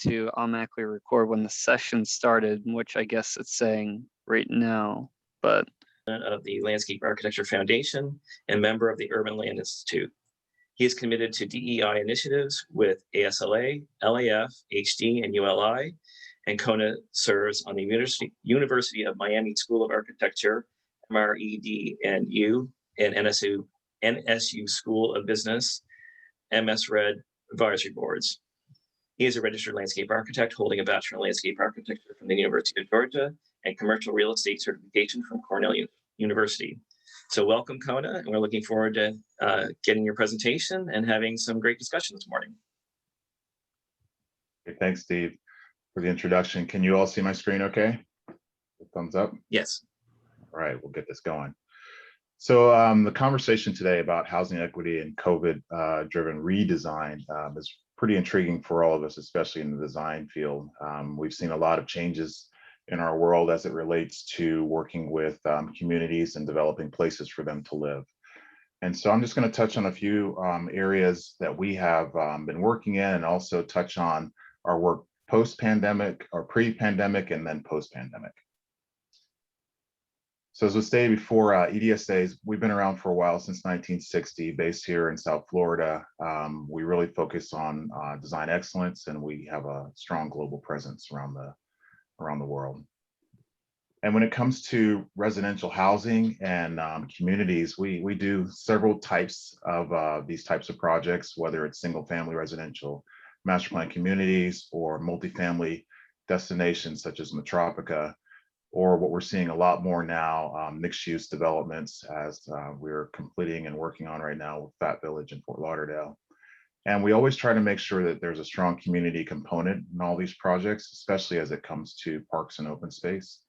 to automatically record when the session started, which I guess it's saying right now, but. Of the Landscape Architecture Foundation and member of the Urban Land Institute. He is committed to DEI initiatives with ASLA, LAF, HD, and ULI, and Kona serves on the University of Miami School of Architecture, MRED and U, and NSU School of Business, MS-RED advisory boards. He is a registered landscape architect holding a Bachelor in Landscape Architecture from the University of Georgia and commercial real estate certification from Cornell University. So welcome, Kona, and we're looking forward to getting your presentation and having some great discussion this morning. Okay, thanks, Steve, for the introduction. Can you all see my screen okay? Thumbs up? Yes. All right, we'll get this going. So the conversation today about housing equity and COVID-driven redesign is pretty intriguing for all of us, especially in the design field. We've seen a lot of changes in our world as it relates to working with communities and developing places for them to live. And so I'm just going to touch on a few areas that we have been working in, and also touch on our work post-pandemic or pre-pandemic and then post-pandemic. So as was stated before, EDSAs, we've been around for a while, since 1960, based here in South Florida. We really focus on design excellence, and we have a strong global presence around the world. And when it comes to residential housing and communities, we do several types of these types of projects, whether it's single family residential, master plan communities, or multifamily destinations such as Metropica, or what we're seeing a lot more now, mixed use developments, as we're completing and working on right now with Fat Village in Fort Lauderdale. And we always try to make sure that there's a strong community component in all these projects, especially as it comes to parks and open space.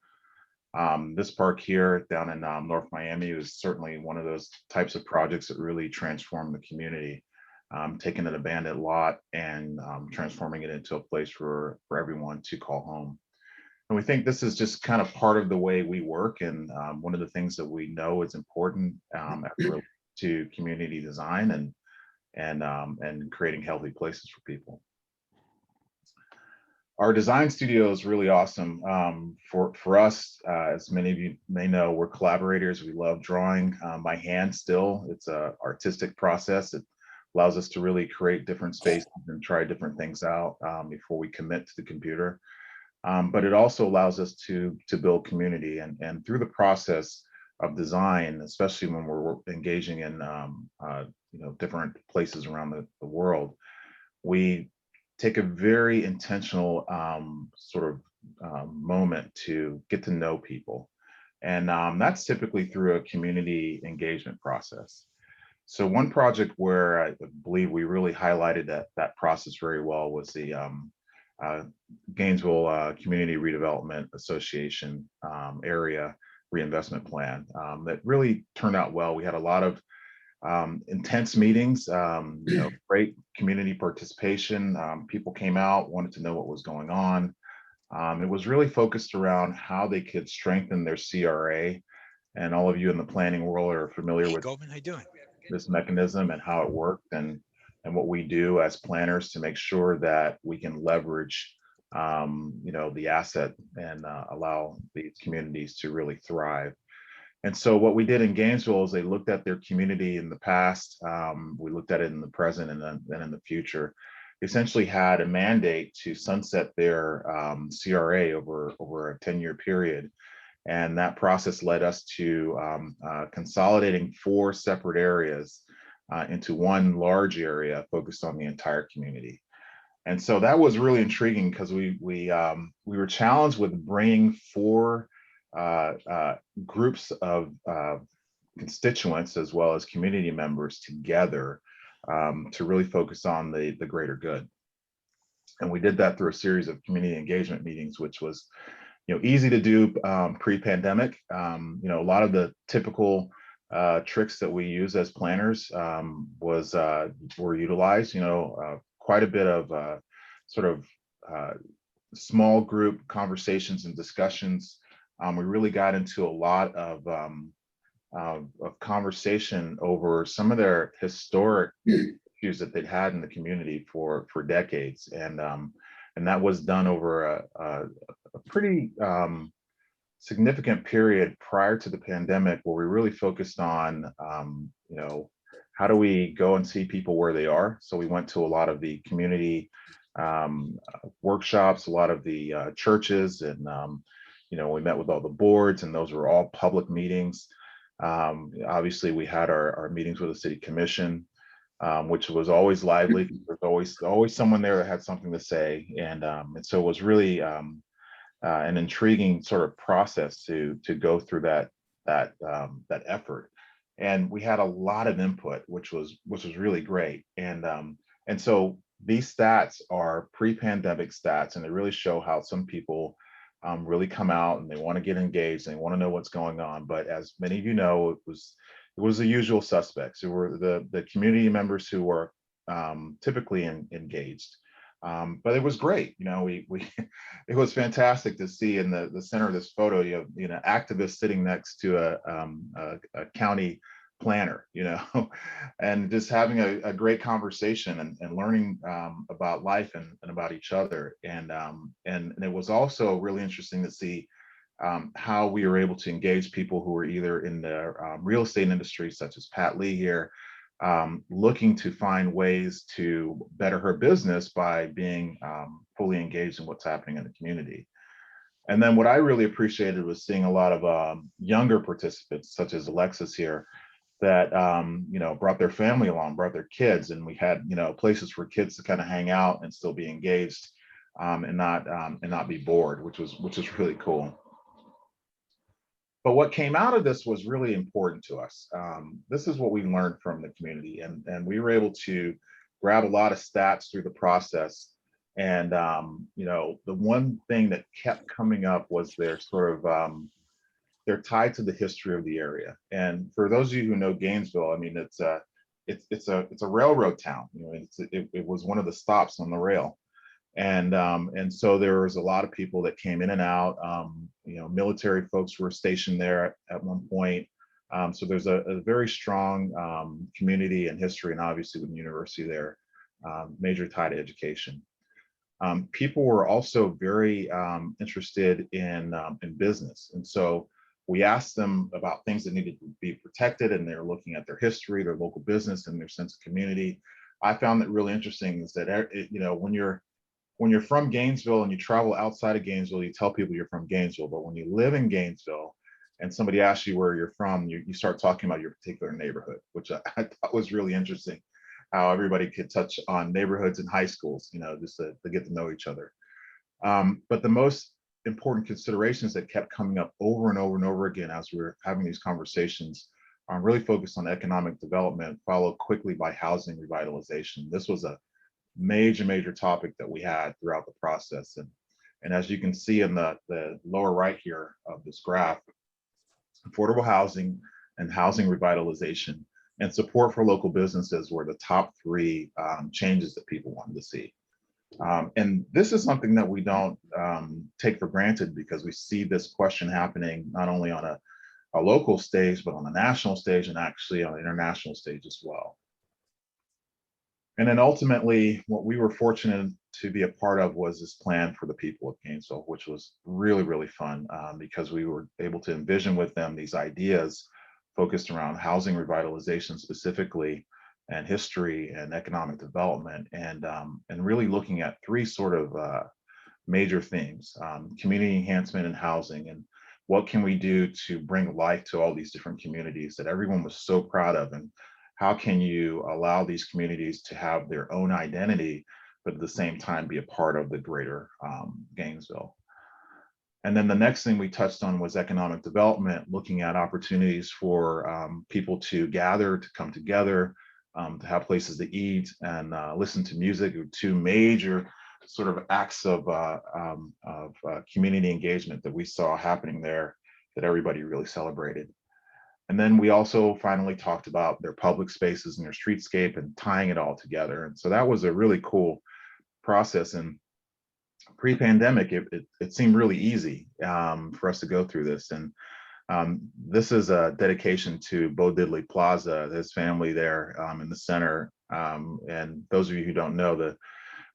This park here down in North Miami is certainly one of those types of projects that really transform the community, taking an abandoned lot and transforming it into a place for everyone to call home. And we think this is just kind of part of the way we work, and one of the things that we know is important to community design and creating healthy places for people. Our design studio is really awesome. For us, as many of you may know, we're collaborators. We love drawing by hand still. It's an artistic process. It allows us to really create different spaces and try different things out before we commit to the computer. But it also allows us to build community, and through the process of design, especially when we're engaging in different places around the world, we take a very intentional moment to get to know people, and that's typically through a community engagement process. So one project where I believe we really highlighted that process very well was the Gainesville Community Redevelopment Association area reinvestment plan that really turned out well. We had a lot of intense meetings, great community participation. People came out, wanted to know what was going on. It was really focused around how they could strengthen their CRA, and all of you in the planning world are familiar with Goldman, how you doing? This mechanism and how it worked, and what we do as planners to make sure that we can leverage the asset and allow these communities to really thrive. And so what we did in Gainesville is they looked at their community in the past, we looked at it in the present, and then in the future. Essentially had a mandate to sunset their CRA over a 10-year period. And that process led us to consolidating 4 separate areas into one large area focused on the entire community. And so that was really intriguing, because we were challenged with bringing 4 groups of constituents as well as community members together to really focus on the greater good. And we did that through a series of community engagement meetings, which was easy to do pre-pandemic. A lot of the typical tricks that we use as planners were utilized. Quite a bit of small group conversations and discussions. We really got into a lot of conversation over some of their historic issues that they'd had in the community for decades, and And that was done over a pretty significant period prior to the pandemic, where we really focused on, how do we go and see people where they are? So we went to a lot of the community workshops, a lot of the churches, and we met with all the boards, and those were all public meetings. Obviously, we had our meetings with the city commission, which was always lively. There's always someone there that had something to say, and so it was really an intriguing sort of process to go through that effort. And we had a lot of input, which was really great. And so these stats are pre-pandemic stats, and they really show how some people really come out and they want to get engaged and they want to know what's going on. But as many of you know, it was the usual suspects. It were the community members who were typically engaged. But it was great. We it was fantastic to see in the center of this photo, you have activists sitting next to a county planner, and just having a great conversation and learning about life and about each other. And it was also really interesting to see how we were able to engage people who were either in the real estate industry, such as Pat Lee here, looking to find ways to better her business by being fully engaged in what's happening in the community. And then what I really appreciated was seeing a lot of younger participants, such as Alexis here, that brought their family along, brought their kids, and we had places for kids to kind of hang out and still be engaged, and not be bored, which is really cool. But what came out of this was really important to us. This is what we learned from the community, and we were able to grab a lot of stats through the process. And the one thing that kept coming up was their sort of they're tied to the history of the area. And for those of you who know Gainesville, I mean, it's a railroad town. It was one of the stops on the rail. And so there was a lot of people that came in and out. Military folks were stationed there at one point. So there's a very strong community and history, and obviously with the university there, major tie to education. People were also very interested in business, and so we asked them about things that needed to be protected, and they're looking at their history, their local business, and their sense of community. I found that really interesting is that when you're from Gainesville and you travel outside of Gainesville, you tell people you're from Gainesville. But when you live in Gainesville and somebody asks you where you're from, you start talking about your particular neighborhood, which I thought was really interesting, how everybody could touch on neighborhoods in high schools, just to get to know each other. But the most important considerations that kept coming up over and over and over again as we were having these conversations are really focused on economic development, followed quickly by housing revitalization. This was a major topic that we had throughout the process. And as you can see in the lower right here of this graph, affordable housing and housing revitalization and support for local businesses were the top three changes that people wanted to see. And this is something that we don't take for granted, because we see this question happening not only on a local stage, but on a national stage and actually on an international stage as well. And then ultimately, what we were fortunate to be a part of was this plan for the people of Gainesville, which was really fun, because we were able to envision with them these ideas focused around housing revitalization specifically, and history and economic development, and really looking at three sort of major themes: community enhancement and housing, and what can we do to bring life to all these different communities that everyone was so proud of, and how can you allow these communities to have their own identity, but at the same time be a part of the greater Gainesville. And then the next thing we touched on was economic development, looking at opportunities for people to gather, to come together, to have places to eat and listen to music. Two major sort of acts of community engagement that we saw happening there that everybody really celebrated. And then we also finally talked about their public spaces and their streetscape and tying it all together. And so that was a really cool process. And pre-pandemic, it seemed really easy for us to go through this. And this is a dedication to Bo Diddley Plaza, his family there in the center. And those of you who don't know,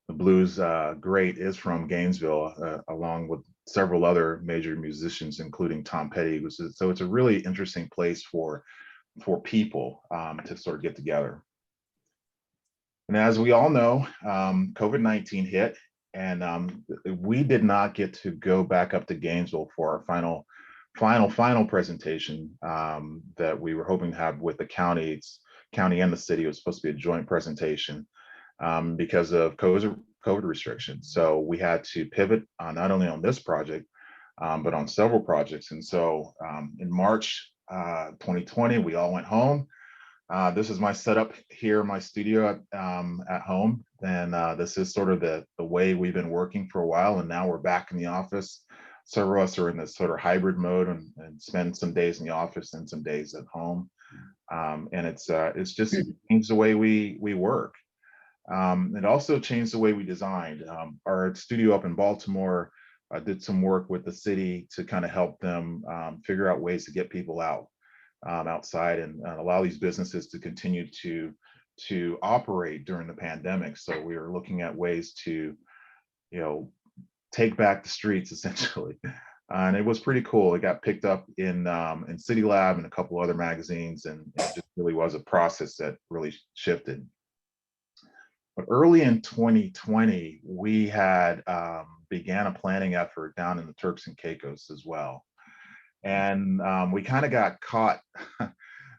the blues great is from Gainesville, along with several other major musicians, including Tom Petty. So it's a really interesting place for people to sort of get together. And as we all know, COVID-19 hit, and we did not get to go back up to Gainesville for our final presentation that we were hoping to have with the county and the city. It was supposed to be a joint presentation because of COVID restrictions. So we had to pivot not only on this project, but on several projects. And so in March 2020, we all went home. This is my setup here in my studio at home. And this is sort of the way we've been working for a while. And now we're back in the office. Several of us are in this sort of hybrid mode and spend some days in the office and some days at home. And it's just changed the way we work. It also changed the way we designed. Our studio up in Baltimore did some work with the city to kind of help them figure out ways to get people outside and allow these businesses to continue to operate during the pandemic. So we were looking at ways to, take back the streets essentially. And it was pretty cool. It got picked up in City Lab and a couple other magazines, and it just really was a process that really shifted. But early in 2020, we had began a planning effort down in the Turks and Caicos as well. And we kind of got caught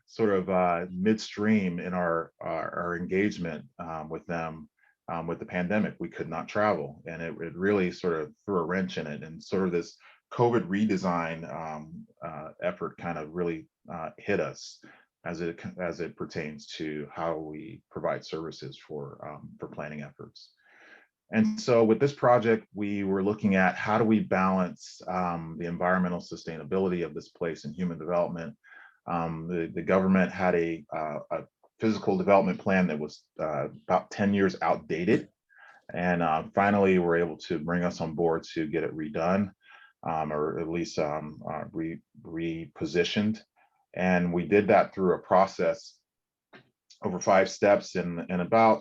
sort of midstream in our engagement with them with the pandemic. We could not travel, and it really sort of threw a wrench in it. And sort of this COVID redesign effort kind of really hit us as it pertains to how we provide services for planning efforts. And so with this project, we were looking at how do we balance the environmental sustainability of this place and human development. The government had a physical development plan that was about 10 years outdated. And finally, we're able to bring us on board to get it redone, or at least repositioned. And we did that through a process over 5 steps, and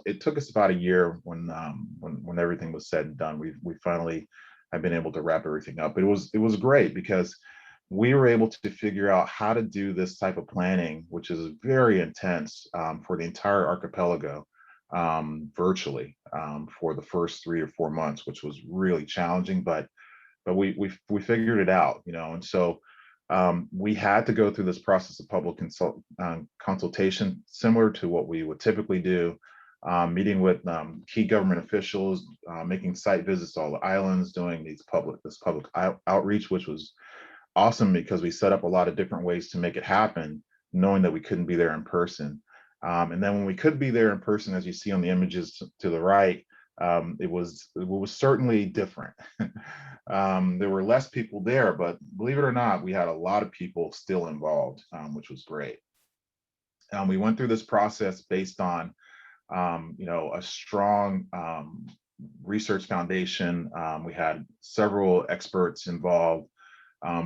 it took us about a year when everything was said and done. We finally have been able to wrap everything up. It was great because we were able to figure out how to do this type of planning, which is very intense for the entire archipelago, virtually for the first 3 or 4 months, which was really challenging, but we figured it out, and so we had to go through this process of public consultation, similar to what we would typically do, meeting with key government officials, making site visits to all the islands, doing this public outreach, which was awesome because we set up a lot of different ways to make it happen, knowing that we couldn't be there in person. And then when we could be there in person, as you see on the images to the right, it was certainly different. There were less people there, but believe it or not, we had a lot of people still involved, which was great. We went through this process based on, a strong research foundation. We had several experts involved,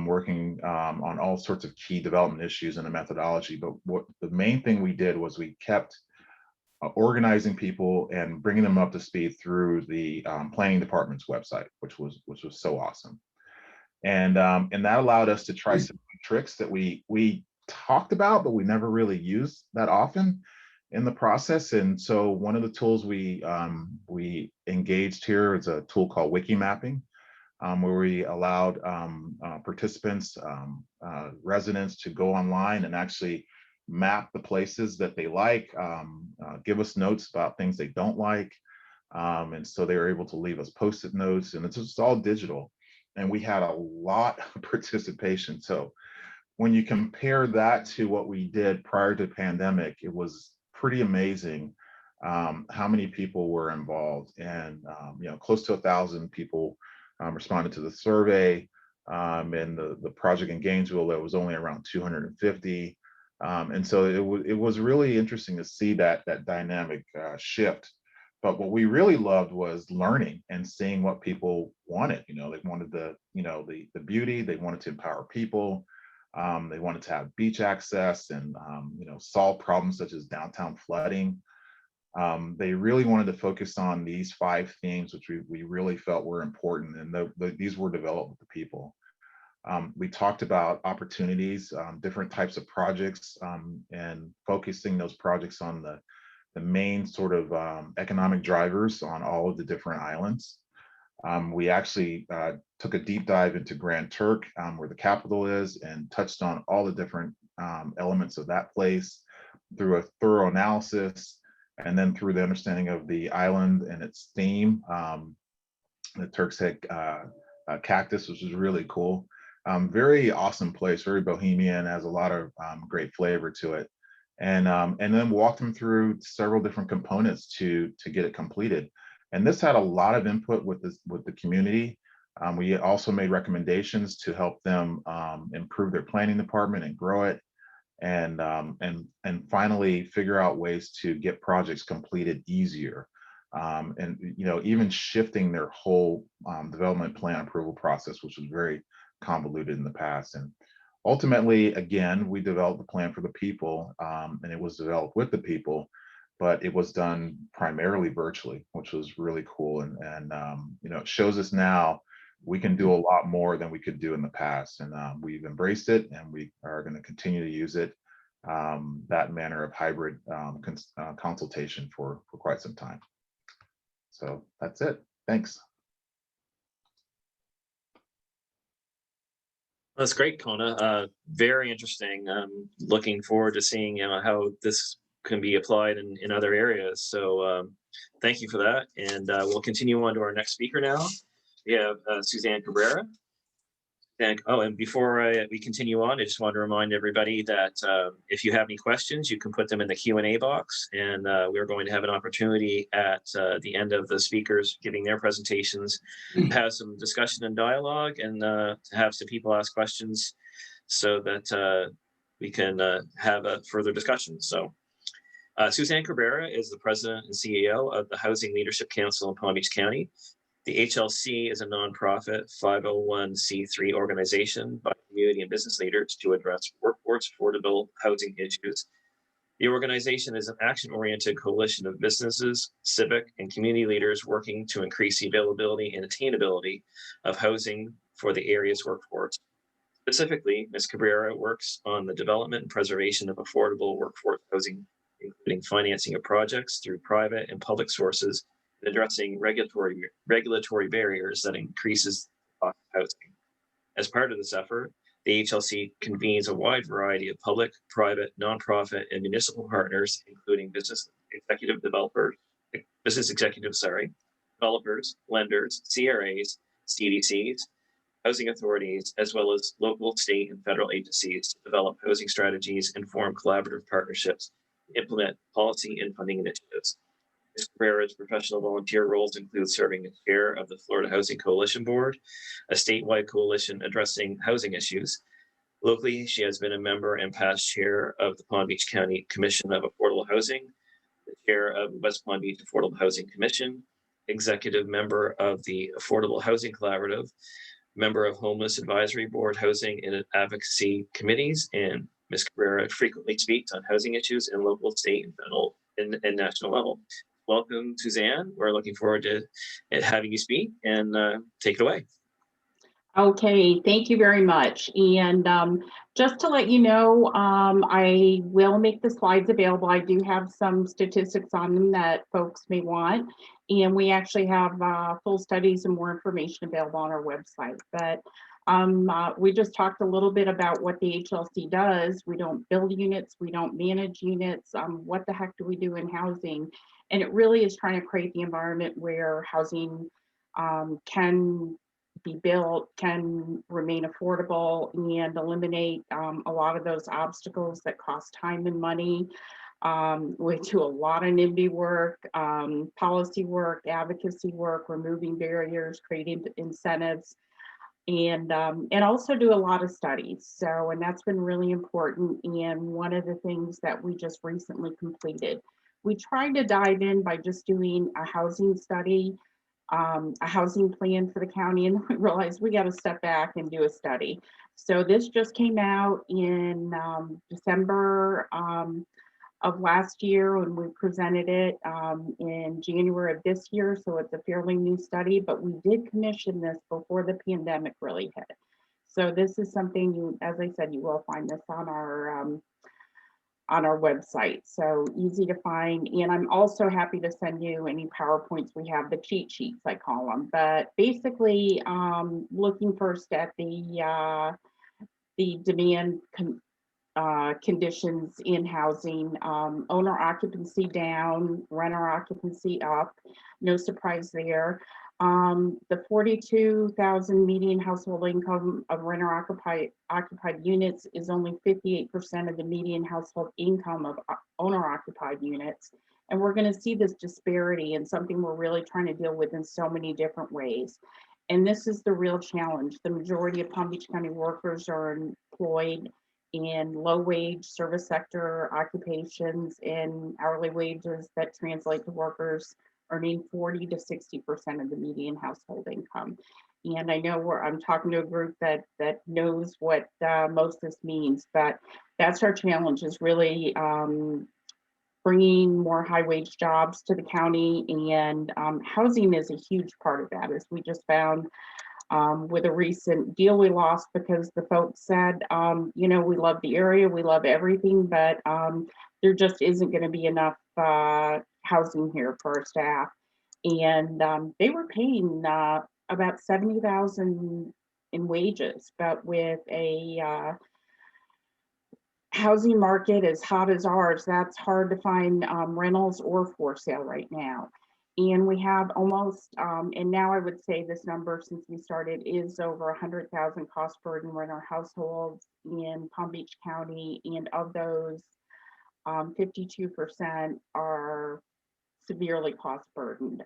working on all sorts of key development issues and the methodology. But what the main thing we did was we kept organizing people and bringing them up to speed through the planning department's website, which was so awesome. And that allowed us to try some tricks that we talked about, but we never really used that often in the process. And so one of the tools we engaged here is a tool called wiki mapping, where we allowed participants, residents, to go online and actually map the places that they like, give us notes about things they don't like. And so they were able to leave us Post-it notes, and it's just all digital. And we had a lot of participation. So when you compare that to what we did prior to the pandemic, it was pretty amazing how many people were involved. And close to 1,000 people responded to the survey. And the project in Gainesville, there was only around 250. And so it was really interesting to see that dynamic shift. But what we really loved was learning and seeing what people wanted. They wanted the beauty. They wanted to empower people. They wanted to have beach access and solve problems such as downtown flooding. They really wanted to focus on these 5 themes, which we really felt were important, and these were developed with the people. We talked about opportunities, different types of projects, and focusing those projects on the main sort of economic drivers on all of the different islands. We actually took a deep dive into Grand Turk, where the capital is, and touched on all the different elements of that place through a thorough analysis, and then through the understanding of the island and its theme. The Turk's Head cactus, which is really cool. Very awesome place, very bohemian, has a lot of great flavor to it. And then walked them through several different components to get it completed. And this had a lot of input with the community. We also made recommendations to help them improve their planning department and grow it, and finally figure out ways to get projects completed easier. And even shifting their whole development plan approval process, which was very convoluted in the past. And ultimately, again, we developed the plan for the people, and it was developed with the people, but it was done primarily virtually, which was really cool. And it shows us now we can do a lot more than we could do in the past. And we've embraced it, and we are going to continue to use it, that manner of hybrid consultation for quite some time. So that's it. Thanks. That's great, Kona. Very interesting. Looking forward to seeing how this can be applied in other areas. So thank you for that. And we'll continue on to our next speaker now. We have Suzanne Cabrera. And before we continue on, I just want to remind everybody that if you have any questions, you can put them in the Q&A box, and we're going to have an opportunity at the end of the speakers giving their presentations to have some discussion and dialogue, and to have some people ask questions so that we can have a further discussion. So Suzanne Cabrera is the president and CEO of the Housing Leadership Council in Palm Beach County. The HLC is a nonprofit 501c3 organization by community and business leaders to address workforce affordable housing issues. The organization is an action-oriented coalition of businesses, civic, and community leaders working to increase the availability and attainability of housing for the area's workforce. Specifically, Ms. Cabrera works on the development and preservation of affordable workforce housing, including financing of projects through private and public sources, and addressing regulatory barriers that increases the cost of housing. As part of this effort, the HLC convenes a wide variety of public, private, nonprofit, and municipal partners, including business executives, developers, lenders, CRAs, CDCs, housing authorities, as well as local, state, and federal agencies to develop housing strategies and form collaborative partnerships to implement policy and funding initiatives. Ms. Cabrera's professional volunteer roles include serving as chair of the Florida Housing Coalition Board, a statewide coalition addressing housing issues. Locally, she has been a member and past chair of the Palm Beach County Commission of Affordable Housing, the chair of the West Palm Beach Affordable Housing Commission, executive member of the Affordable Housing Collaborative, member of Homeless Advisory Board Housing and Advocacy Committees, and Ms. Cabrera frequently speaks on housing issues in local, state, and federal and national level. Welcome, Suzanne. We're looking forward to having you speak, and take it away. Okay, thank you very much. And just to let you know, I will make the slides available. I do have some statistics on them that folks may want. And we actually have full studies and more information available on our website. But we just talked a little bit about what the HLC does. We don't build units, we don't manage units. What the heck do we do in housing? And it really is trying to create the environment where housing can be built, can remain affordable, and eliminate a lot of those obstacles that cost time and money. We do a lot of NIMBY work, policy work, advocacy work, removing barriers, creating incentives, and also do a lot of studies. So, and that's been really important. And one of the things that we just recently completed, we tried to dive in by just doing a housing study, a housing plan for the county, and we realized we got to step back and do a study. So this just came out in December of last year when we presented it in January of this year. So it's a fairly new study, but we did commission this before the pandemic really hit. So this is something you, as I said, you will find this on our website. So easy to find. And I'm also happy to send you any PowerPoints we have, the cheat sheets, I call them. But basically, looking first at the demand conditions in housing, owner occupancy down, renter occupancy up, no surprise there. The 42,000 median household income of renter occupied units is only 58% of the median household income of owner occupied units. And we're going to see this disparity and something we're really trying to deal with in so many different ways. And this is the real challenge. The majority of Palm Beach County workers are employed in low wage service sector occupations and hourly wages that translate to workers earning 40 to 60% of the median household income. And I know I'm talking to a group that knows what most of this means, but that's our challenge, is really bringing more high wage jobs to the county, and housing is a huge part of that, as we just found with a recent deal we lost, because the folks said, you know, we love the area, we love everything, but there just isn't going to be enough housing here for our staff. And they were paying about $70,000 in wages, but with a housing market as hot as ours, that's hard to find rentals or for sale right now. And we have almost, and now I would say this number since we started is over 100,000 cost burden renter households in Palm Beach County. And of those, 52% are severely cost burdened.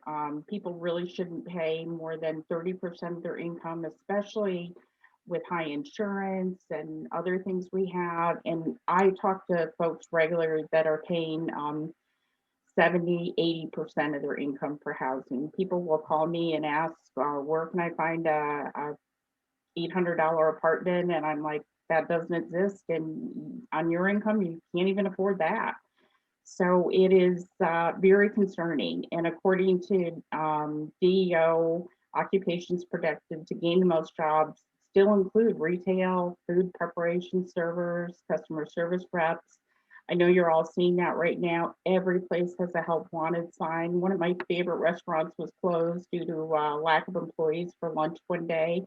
People really shouldn't pay more than 30% of their income, especially with high insurance and other things we have. And I talk to folks regularly that are paying 70, 80% of their income for housing. People will call me and ask, where can I find a $800 apartment? And I'm like, that doesn't exist. And on your income, you can't even afford that. So it is very concerning. And according to DEO, occupations projected to gain the most jobs still include retail, food preparation servers, customer service reps. I know you're all seeing that right now. Every place has a help wanted sign. One of my favorite restaurants was closed due to lack of employees for lunch one day.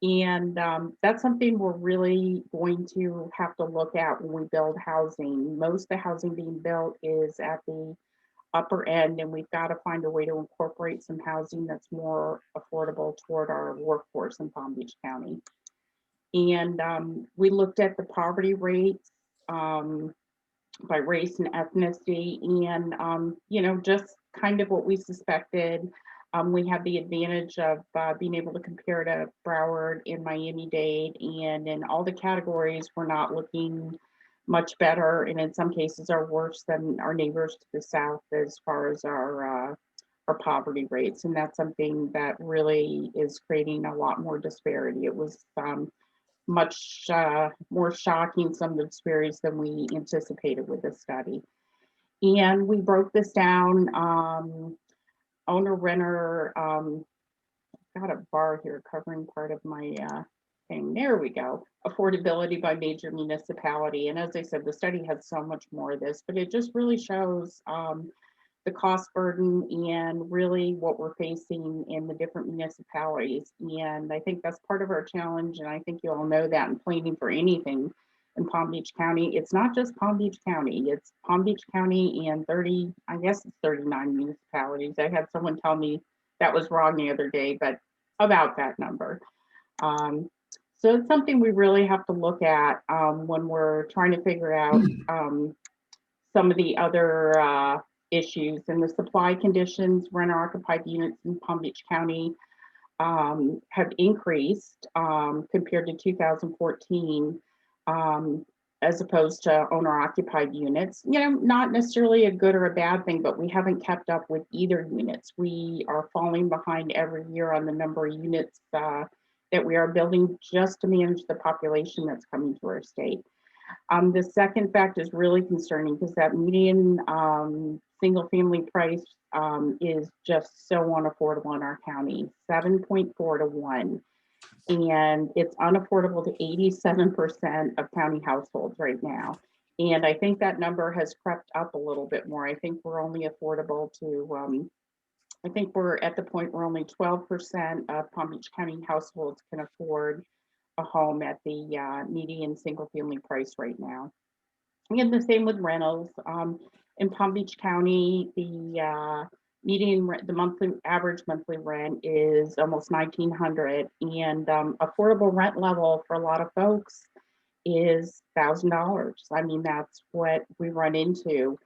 And that's something we're really going to have to look at when we build housing. Most of the housing being built is at the upper end, and we've got to find a way to incorporate some housing that's more affordable toward our workforce in Palm Beach County. And we looked at the poverty rates by race and ethnicity, and you know, just kind of what we suspected. We have the advantage of being able to compare to Broward and Miami-Dade, and in all the categories, we're not looking much better, and in some cases are worse than our neighbors to the south as far as our poverty rates. And that's something that really is creating a lot more disparity. It was much more shocking, some of the disparities, than we anticipated with this study. And we broke this down, owner renter, got a bar here covering part of my thing. There we go. Affordability by major municipality. And as I said, the study has so much more of this, but it just really shows the cost burden and really what we're facing in the different municipalities. And I think that's part of our challenge. And I think you all know that in planning for anything in Palm Beach County. It's not just Palm Beach County, it's Palm Beach County and 30, I guess it's 39 municipalities. I had someone tell me that was wrong the other day, but about that number. So it's something we really have to look at when we're trying to figure out some of the other issues. And the supply conditions, renter occupied units in Palm Beach County have increased compared to 2014, as opposed to owner occupied units. You know, not necessarily a good or a bad thing, but we haven't kept up with either units. We are falling behind every year on the number of units that we are building just to manage the population that's coming to our state. The second fact is really concerning because that median single family price is just so unaffordable in our county, 7.4 to 1. And it's unaffordable to 87% of county households right now. And I think that number has crept up a little bit more. I think we're only affordable to, I think we're at the point where only 12% of Palm Beach County households can afford a home at the median single family price right now. And the same with rentals. In Palm Beach County, the median rent, the monthly average monthly rent is almost 1,900, and affordable rent level for a lot of folks is $1,000. I mean, that's what we run into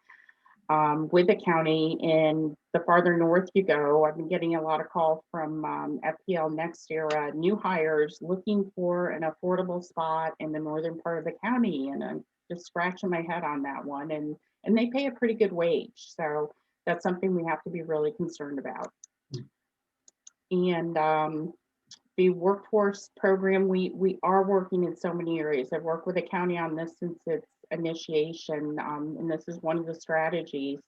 with the county. And the farther north you go, I've been getting a lot of calls from FPL Next Era new hires looking for an affordable spot in the northern part of the county, and I'm just scratching my head on that one. And they pay a pretty good wage, so that's something we have to be really concerned about. And the workforce program, we are working in so many areas. I've worked with the county on this since its initiation, and this is one of the strategies.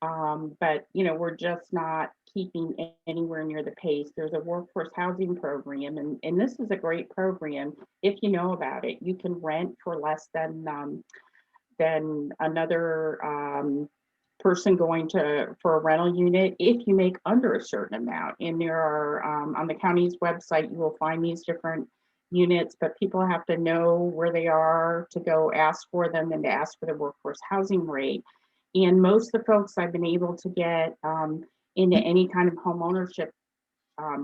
But you know, we're just not keeping anywhere near the pace. There's a workforce housing program, and this is a great program. If you know about it, you can rent for less than another person going for a rental unit if you make under a certain amount. And there are on the county's website, you will find these different units, but people have to know where they are to go ask for them and to ask for the workforce housing rate. And most of the folks I've been able to get into any kind of home ownership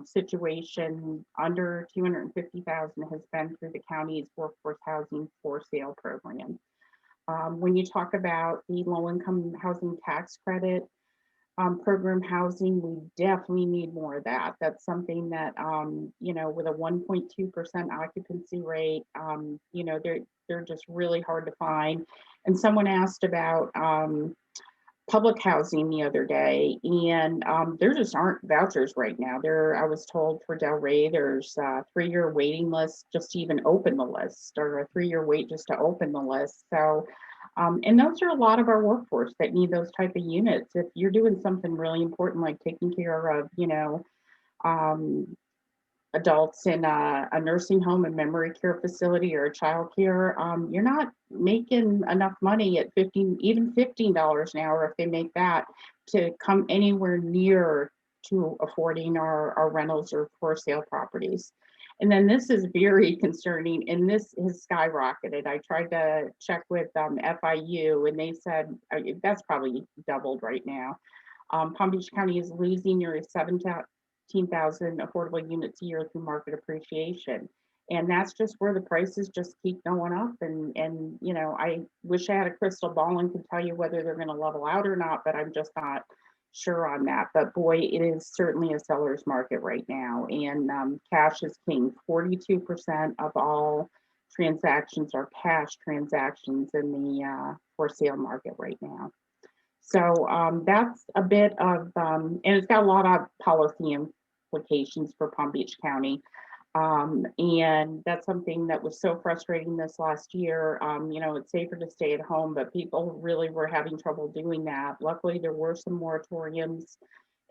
situation under 250,000 has been through the county's workforce housing for sale program. When you talk about the low-income housing tax credit program housing, we definitely need more of that. That's something that, you know, with a 1.2% occupancy rate, you know, they're just really hard to find. And someone asked about public housing the other day, and there just aren't vouchers right now. I was told for Del Rey, there's a 3-year waiting list just to even open the list, or a 3-year wait just to open the list. So, and those are a lot of our workforce that need those type of units. If you're doing something really important, like taking care of, you know, adults in a nursing home, a memory care facility, or a child care, you're not making enough money at even $15 an hour, if they make that, to come anywhere near to affording our rentals or for sale properties. And then this is very concerning, and this has skyrocketed. I tried to check with FIU, and they said that's probably doubled right now. Palm Beach County is losing nearly 17,000 affordable units a year through market appreciation. And that's just where the prices just keep going up. And you know, I wish I had a crystal ball and could tell you whether they're going to level out or not, but I'm just not sure on that. But boy, it is certainly a seller's market right now. And cash is king. 42% of all transactions are cash transactions in the for sale market right now. So that's a bit of, and it's got a lot of policy implications for Palm Beach County. And that's something that was so frustrating this last year. You know, it's safer to stay at home, but people really were having trouble doing that. Luckily, there were some moratoriums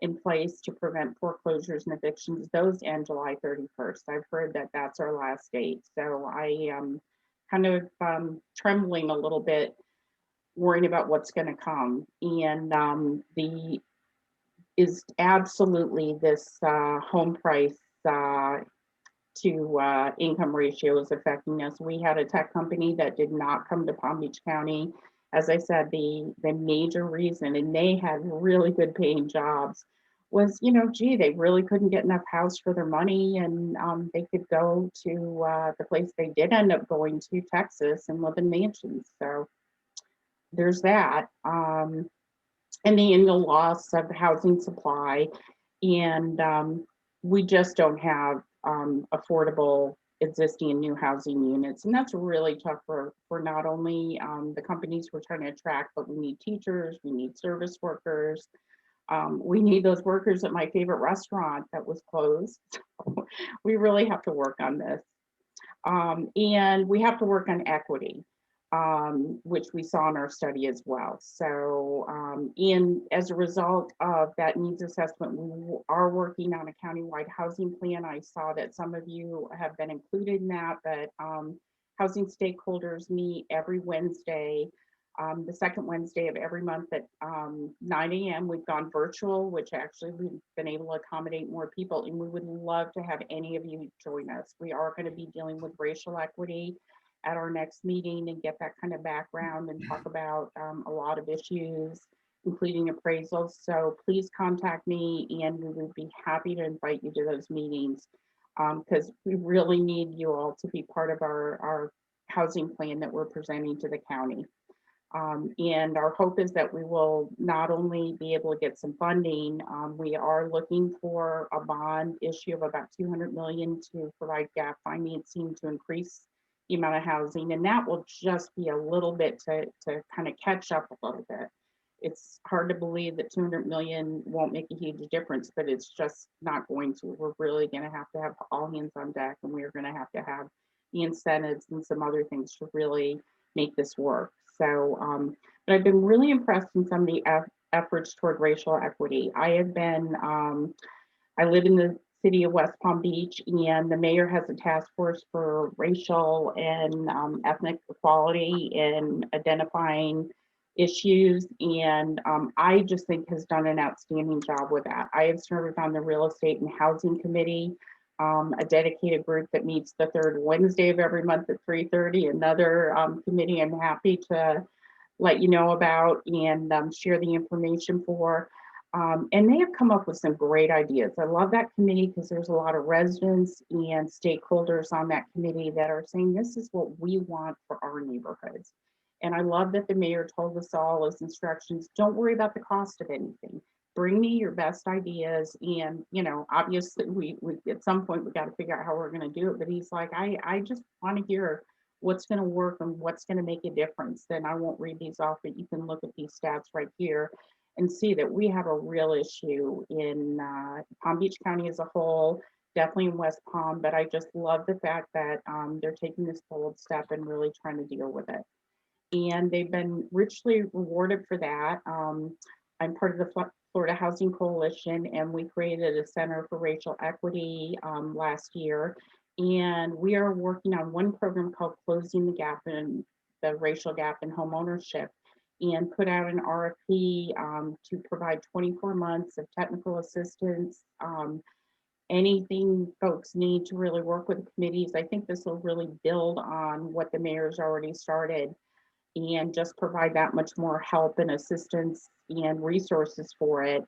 in place to prevent foreclosures and evictions. Those end July 31st. I've heard that that's our last date. So I am kind of trembling a little bit, worrying about what's going to come. And is absolutely this home price to income ratio is affecting us. We had a tech company that did not come to Palm Beach County. As I said, the major reason, and they had really good paying jobs, was, you know, gee, they really couldn't get enough house for their money, and they could go to the place they did end up going to, Texas, and live in mansions. So there's that. And the annual loss of housing supply, and we just don't have affordable existing and new housing units, and that's really tough for not only the companies we're trying to attract, but we need teachers, we need service workers, we need those workers at my favorite restaurant that was closed. So we really have to work on this, and we have to work on equity. which we saw in our study as well. So, and as a result of that needs assessment, we are working on a countywide housing plan. I saw that some of you have been included in that, but housing stakeholders meet every Wednesday, the second Wednesday of every month at 9 a.m. We've gone virtual, which actually we've been able to accommodate more people, and we would love to have any of you join us. We are going to be dealing with racial equity at our next meeting and get that kind of background and talk about a lot of issues, including appraisals. So please contact me and we would be happy to invite you to those meetings because we really need you all to be part of our housing plan that we're presenting to the county. And our hope is that we will not only be able to get some funding, we are looking for a bond issue of about $200 million to provide gap financing to increase the amount of housing, and that will just be a little bit to kind of catch up a little bit. It's hard to believe that 200 million won't make a huge difference, but it's just not going to. We're really going to have all hands on deck, and we're going to have the incentives and some other things to really make this work. So, but I've been really impressed in some of the efforts toward racial equity. I live in the city of West Palm Beach, and the mayor has a task force for racial and ethnic equality and identifying issues. And I just think has done an outstanding job with that. I have served on the real estate and housing committee, a dedicated group that meets the third Wednesday of every month at 3:30. Another committee I'm happy to let you know about and share the information for. And they have come up with some great ideas. I love that committee because there's a lot of residents and stakeholders on that committee that are saying this is what we want for our neighborhoods. And I love that the mayor told us all as instructions, don't worry about the cost of anything. Bring me your best ideas. And, you know, obviously we at some point we got to figure out how we're going to do it. But he's like, I just want to hear what's going to work and what's going to make a difference. Then I won't read these off, but you can look at these stats right here and see that we have a real issue in Palm Beach County as a whole, definitely in West Palm, but I just love the fact that they're taking this bold step and really trying to deal with it. And they've been richly rewarded for that. I'm part of the Florida Housing Coalition, and we created a Center for Racial Equity last year. And we are working on one program called Closing the Gap in the Racial Gap in Home Ownership, and put out an RFP to provide 24 months of technical assistance, anything folks need to really work with committees. I think this will really build on what the mayor's already started and just provide that much more help and assistance and resources for it.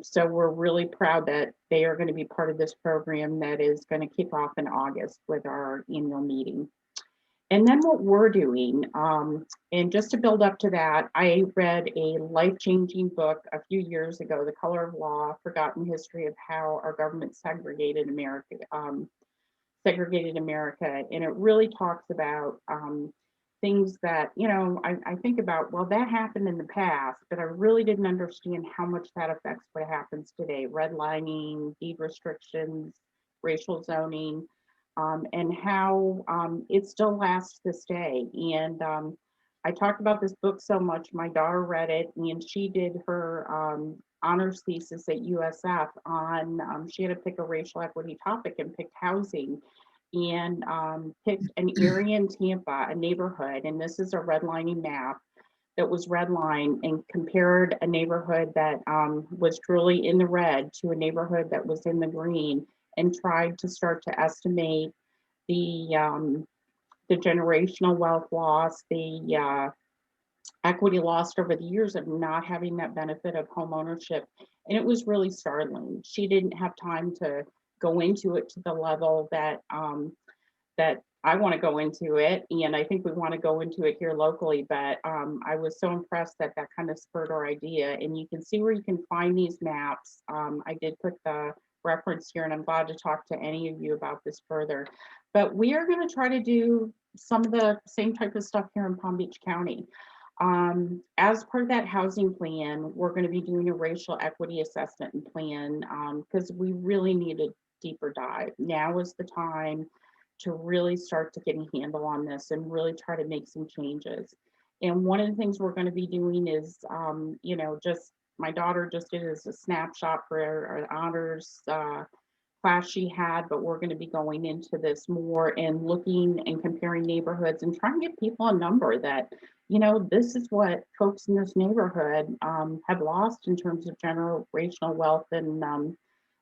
So we're really proud that they are going to be part of this program that is going to kick off in August with our annual meeting. And then what we're doing, and just to build up to that, I read a life-changing book a few years ago, The Color of Law, Forgotten History of How Our Government Segregated America. And it really talks about things that, you know, I think about, well, that happened in the past, but I really didn't understand how much that affects what happens today. Redlining, deed restrictions, racial zoning, and how it still lasts this day. And I talked about this book so much, my daughter read it, and she did her honors thesis at USF on, she had to pick a racial equity topic and picked housing, and picked an area in Tampa, a neighborhood, and this is a redlining map that was redlined and compared a neighborhood that was truly in the red to a neighborhood that was in the green, and tried to start to estimate the generational wealth loss, the equity lost over the years of not having that benefit of home ownership. And it was really startling. She didn't have time to go into it to the level that that I want to go into it, and I think we want to go into it here locally, but I was so impressed that that kind of spurred our idea. And you can see where you can find these maps. I did put the reference here, and I'm glad to talk to any of you about this further. But we are going to try to do some of the same type of stuff here in Palm Beach County. As part of that housing plan, we're going to be doing a racial equity assessment and plan because we really need a deeper dive. Now is the time to really start to get a handle on this and really try to make some changes. And one of the things we're going to be doing is, you know, just my daughter just did as a snapshot for our honors class she had, but we're going to be going into this more and looking and comparing neighborhoods and trying to give people a number that, you know, this is what folks in this neighborhood have lost in terms of generational wealth and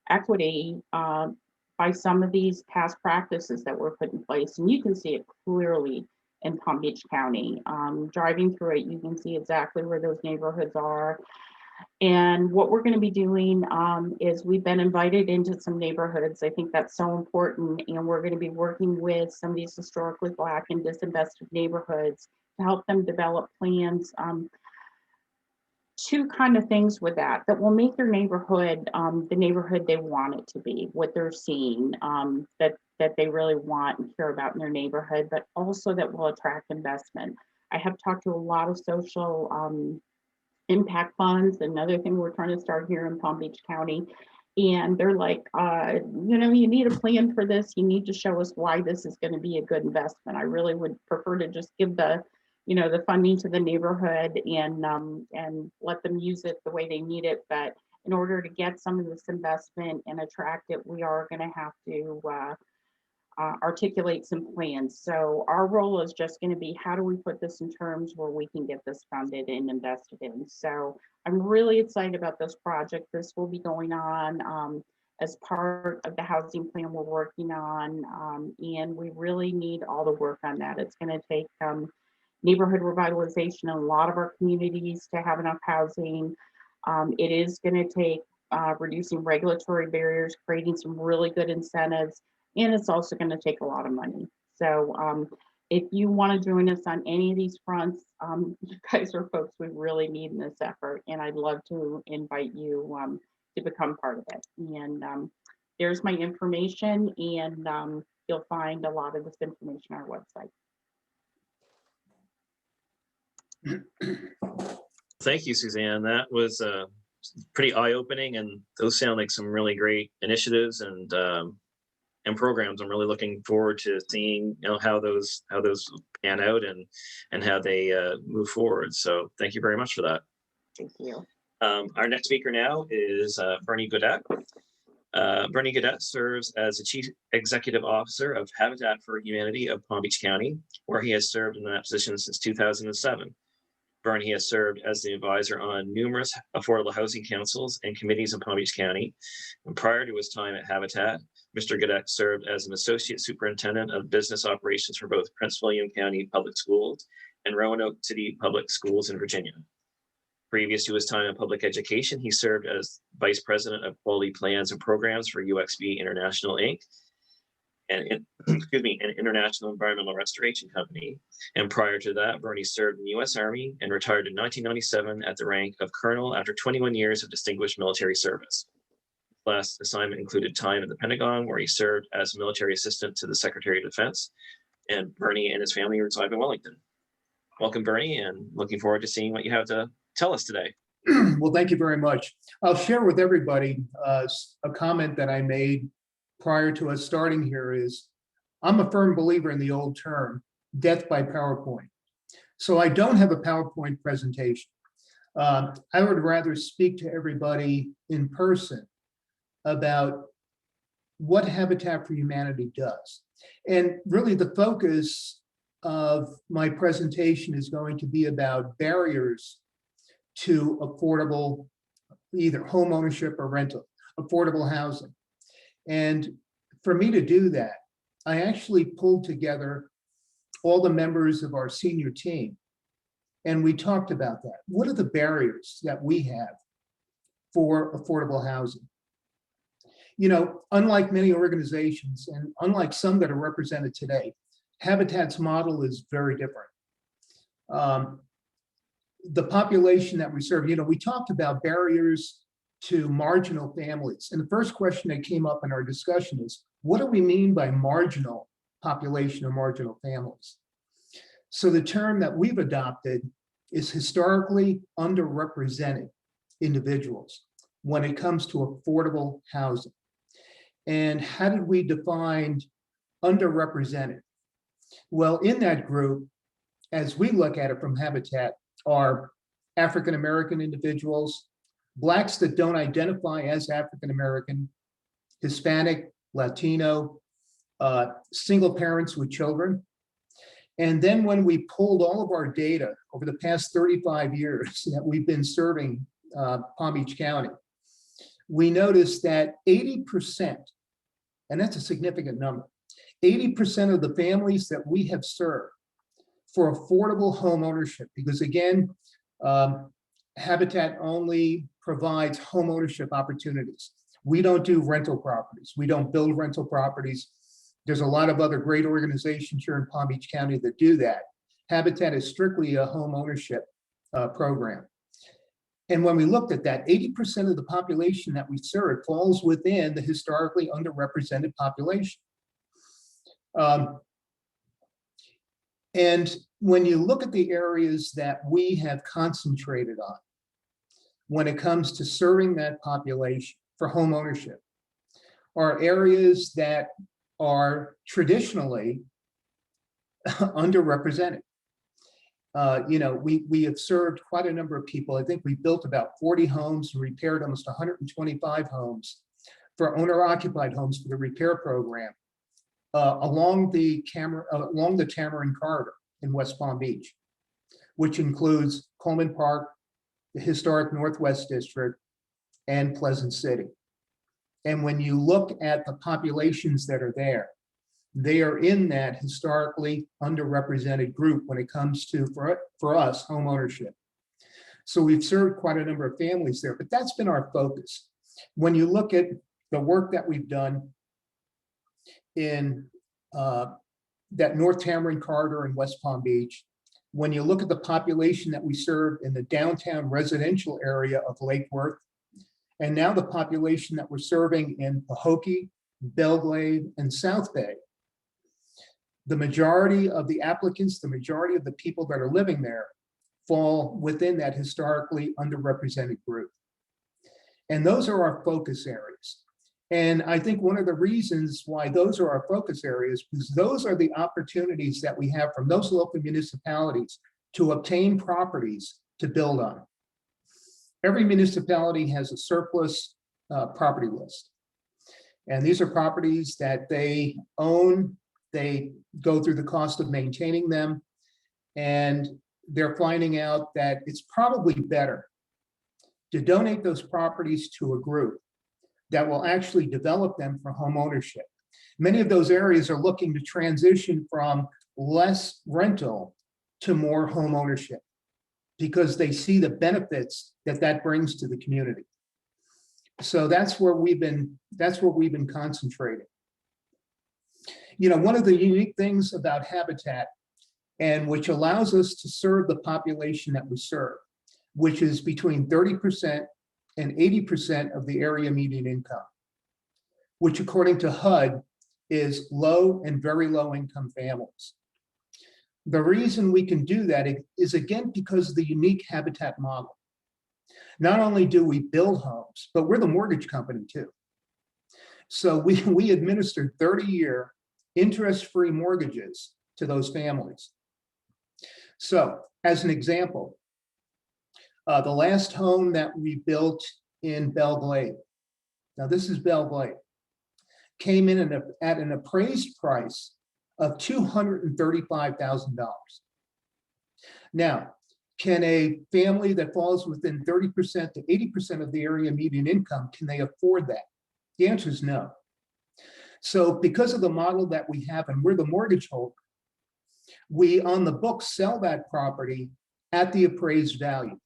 equity by some of these past practices that were put in place. And you can see it clearly in Palm Beach County. Driving through it, you can see exactly where those neighborhoods are. And what we're going to be doing is we've been invited into some neighborhoods. I think that's so important. And we're going to be working with some of these historically Black and disinvested neighborhoods to help them develop plans. Two kind of things with that will make their neighborhood the neighborhood they want it to be, what they're seeing, that they really want and care about in their neighborhood, but also that will attract investment. I have talked to a lot of social impact funds, another thing we're trying to start here in Palm Beach County. And they're like, you know, you need a plan for this. You need to show us why this is going to be a good investment. I really would prefer to just give the, you know, the funding to the neighborhood and let them use it the way they need it. But in order to get some of this investment and attract it, we are going to have to articulate some plans. So our role is just going to be, how do we put this in terms where we can get this funded and invested in? So I'm really excited about this project. This will be going on as part of the housing plan we're working on. And we really need all the work on that. It's going to take neighborhood revitalization in a lot of our communities to have enough housing. It is going to take reducing regulatory barriers, creating some really good incentives, and it's also going to take a lot of money. So if you want to join us on any of these fronts, you guys are folks we really need in this effort, and I'd love to invite you to become part of it. And there's my information, and you'll find a lot of this information on our website. Thank you, Suzanne. That was pretty eye-opening, and those sound like some really great initiatives and programs. I'm really looking forward to seeing, you know, how those pan out and how they move forward. So thank you very much for that. Thank you. Our next speaker now is Bernie Godet. Bernie Godet serves as the Chief Executive Officer of Habitat for Humanity of Palm Beach County, where he has served in that position since 2007. Bernie has served as the advisor on numerous affordable housing councils and committees in Palm Beach County. And prior to his time at Habitat, Mr. Godet served as an associate superintendent of business operations for both Prince William County Public Schools and Roanoke City Public Schools in Virginia. Previous to his time in public education, he served as vice president of quality plans and programs for UXB International Inc. and an international environmental restoration company. And prior to that, Bernie served in the U.S. Army and retired in 1997 at the rank of colonel after 21 years of distinguished military service. His last assignment included time at the Pentagon, where he served as a military assistant to the Secretary of Defense. And Bernie and his family reside in Wellington. Welcome, Bernie, and looking forward to seeing what you have to tell us today. Well, thank you very much. I'll share with everybody a comment that I made prior to us starting here is, I'm a firm believer in the old term, death by PowerPoint. So I don't have a PowerPoint presentation. I would rather speak to everybody in person about what Habitat for Humanity does. And really the focus of my presentation is going to be about barriers to affordable, either home ownership or rental, affordable housing. And for me to do that, I actually pulled together all the members of our senior team. And we talked about that. What are the barriers that we have for affordable housing? You know, unlike many organizations and unlike some that are represented today, Habitat's model is very different. The population that we serve, you know, we talked about barriers to marginal families. And the first question that came up in our discussion is, what do we mean by marginal population or marginal families? So the term that we've adopted is historically underrepresented individuals when it comes to affordable housing. And how did we define underrepresented. Well, in that group, as we look at it from Habitat, are African-American individuals, Blacks that don't identify as African-American, Hispanic, Latino, single parents with children. And then when we pulled all of our data over the past 35 years that we've been serving Palm Beach County, we noticed that 80%, and that's a significant number, 80% of the families that we have served for affordable home ownership, because again, Habitat only provides home ownership opportunities. We don't do rental properties. We don't build rental properties. There's a lot of other great organizations here in Palm Beach County that do that. Habitat is strictly a home ownership program. And when we looked at that, 80% of the population that we serve falls within the historically underrepresented population. And when you look at the areas that we have concentrated on, when it comes to serving that population for home ownership, are areas that are traditionally underrepresented. We have served quite a number of people. I think we built about 40 homes and repaired almost 125 homes for owner-occupied homes for the repair program along the Tamarind Corridor in West Palm Beach, which includes Coleman Park, the historic Northwest District, and Pleasant City. And when you look at the populations that are there, they are in that historically underrepresented group when it comes to, for us, home ownership. So we've served quite a number of families there, but that's been our focus. When you look at the work that we've done in that North Tamarind Corridor in West Palm Beach, when you look at the population that we serve in the downtown residential area of Lake Worth, and now the population that we're serving in Pahokee, Belglade, and South Bay, the majority of the applicants, the majority of the people that are living there fall within that historically underrepresented group. And those are our focus areas. And I think one of the reasons why those are our focus areas is those are the opportunities that we have from those local municipalities to obtain properties to build on. Every municipality has a surplus property list. And these are properties that they own. They go through the cost of maintaining them, and they're finding out that it's probably better to donate those properties to a group that will actually develop them for home ownership. Many of those areas are looking to transition from less rental to more home ownership because they see the benefits that that brings to the community. So that's where we've been concentrating. You know, one of the unique things about Habitat, and which allows us to serve the population that we serve, which is between 30% and 80% of the area median income, which according to HUD is low and very low income families. The reason we can do that is again because of the unique Habitat model. Not only do we build homes, but we're the mortgage company too. So we administer 30-year interest-free mortgages to those families. So as an example, the last home that we built in Belglade, now this is Belglade, came in at an appraised price of $235,000. Now, can a family that falls within 30% to 80% of the area median income, can they afford that? The answer is no. So because of the model that we have, and we're the mortgage holder, we on the books sell that property at the appraised value.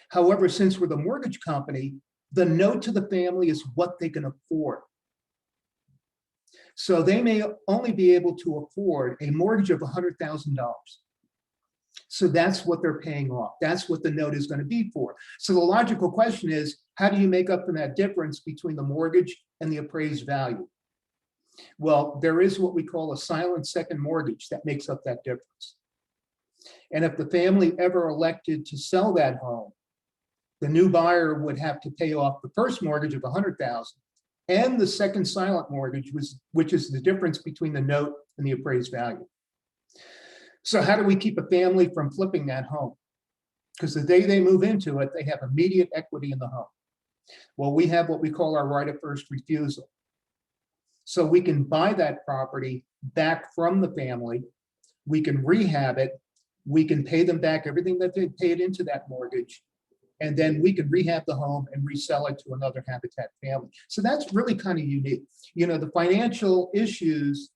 However, since we're the mortgage company, the note to the family is what they can afford. So they may only be able to afford a mortgage of $100,000. So that's what they're paying off. That's what the note is going to be for. So the logical question is, how do you make up for that difference between the mortgage and the appraised value? Well, there is what we call a silent second mortgage that makes up that difference. And if the family ever elected to sell that home, the new buyer would have to pay off the first mortgage of $100,000 and the second silent mortgage, which is the difference between the note and the appraised value. So how do we keep a family from flipping that home? Because the day they move into it, they have immediate equity in the home. Well, we have what we call our right of first refusal. So we can buy that property back from the family, we can rehab it, we can pay them back everything that they paid into that mortgage, and then we can rehab the home and resell it to another Habitat family. So that's really kind of unique. You know, the financial issues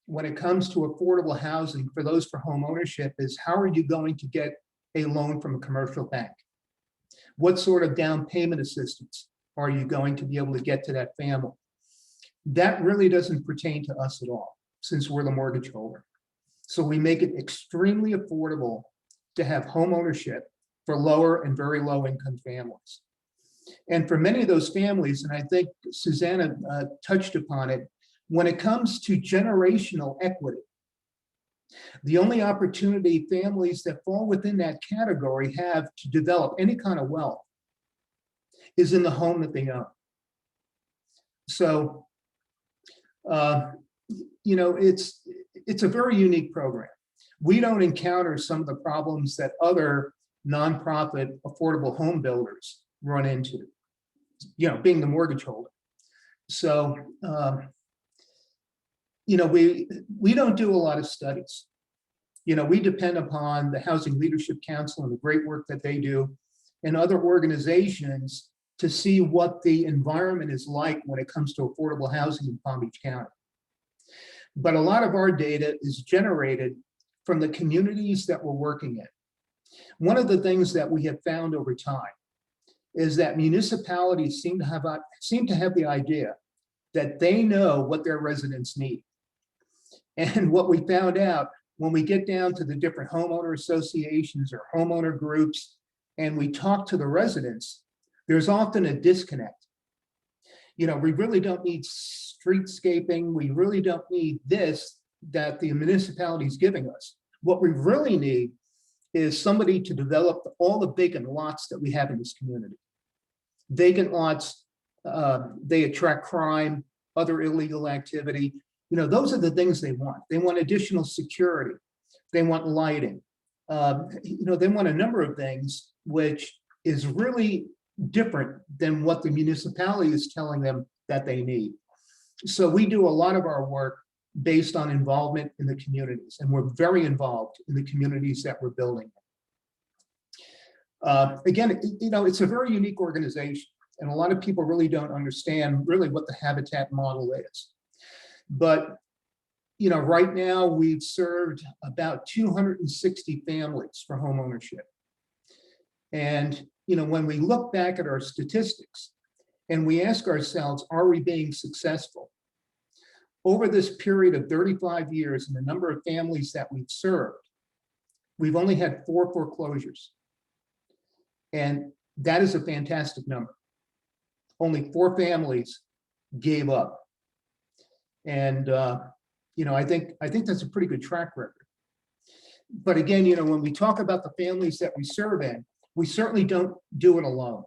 when it comes to affordable housing for those for home ownership is, how are you going to get a loan from a commercial bank? What sort of down payment assistance are you going to be able to get to that family? That really doesn't pertain to us at all, since we're the mortgage holder. So we make it extremely affordable to have home ownership for lower and very low income families. And for many of those families, and I think Susanna touched upon it, when it comes to generational equity, the only opportunity families that fall within that category have to develop any kind of wealth is in the home that they own. So, you know, it's a very unique program. We don't encounter some of the problems that other nonprofit affordable home builders run into, you know, being the mortgage holder. So, you know, we don't do a lot of studies. You know, we depend upon the Housing Leadership Council and the great work that they do and other organizations to see what the environment is like when it comes to affordable housing in Palm Beach County. But a lot of our data is generated from the communities that we're working in. One of the things that we have found over time is that municipalities seem to have the idea that they know what their residents need. And what we found out when we get down to the different homeowner associations or homeowner groups, and we talk to the residents, there's often a disconnect. You know, we really don't need streetscaping. We really don't need this that the municipality is giving us. What we really need is somebody to develop all the vacant lots that we have in this community. Vacant lots, they attract crime, other illegal activity. You know, those are the things they want. They want additional security. They want lighting. You know, they want a number of things, which is really different than what the municipality is telling them that they need. So we do a lot of our work based on involvement in the communities, and we're very involved in the communities that we're building. Again, you know, it's a very unique organization, and a lot of people really don't understand really what the Habitat model is. But, you know, right now we've served about 260 families for home ownership. And, you know, when we look back at our statistics and we ask ourselves, are we being successful? Over this period of 35 years and the number of families that we've served, we've only had 4 foreclosures. And that is a fantastic number. Only 4 families gave up. And, you know, I think that's a pretty good track record. But again, you know, when we talk about the families that we serve in, we certainly don't do it alone.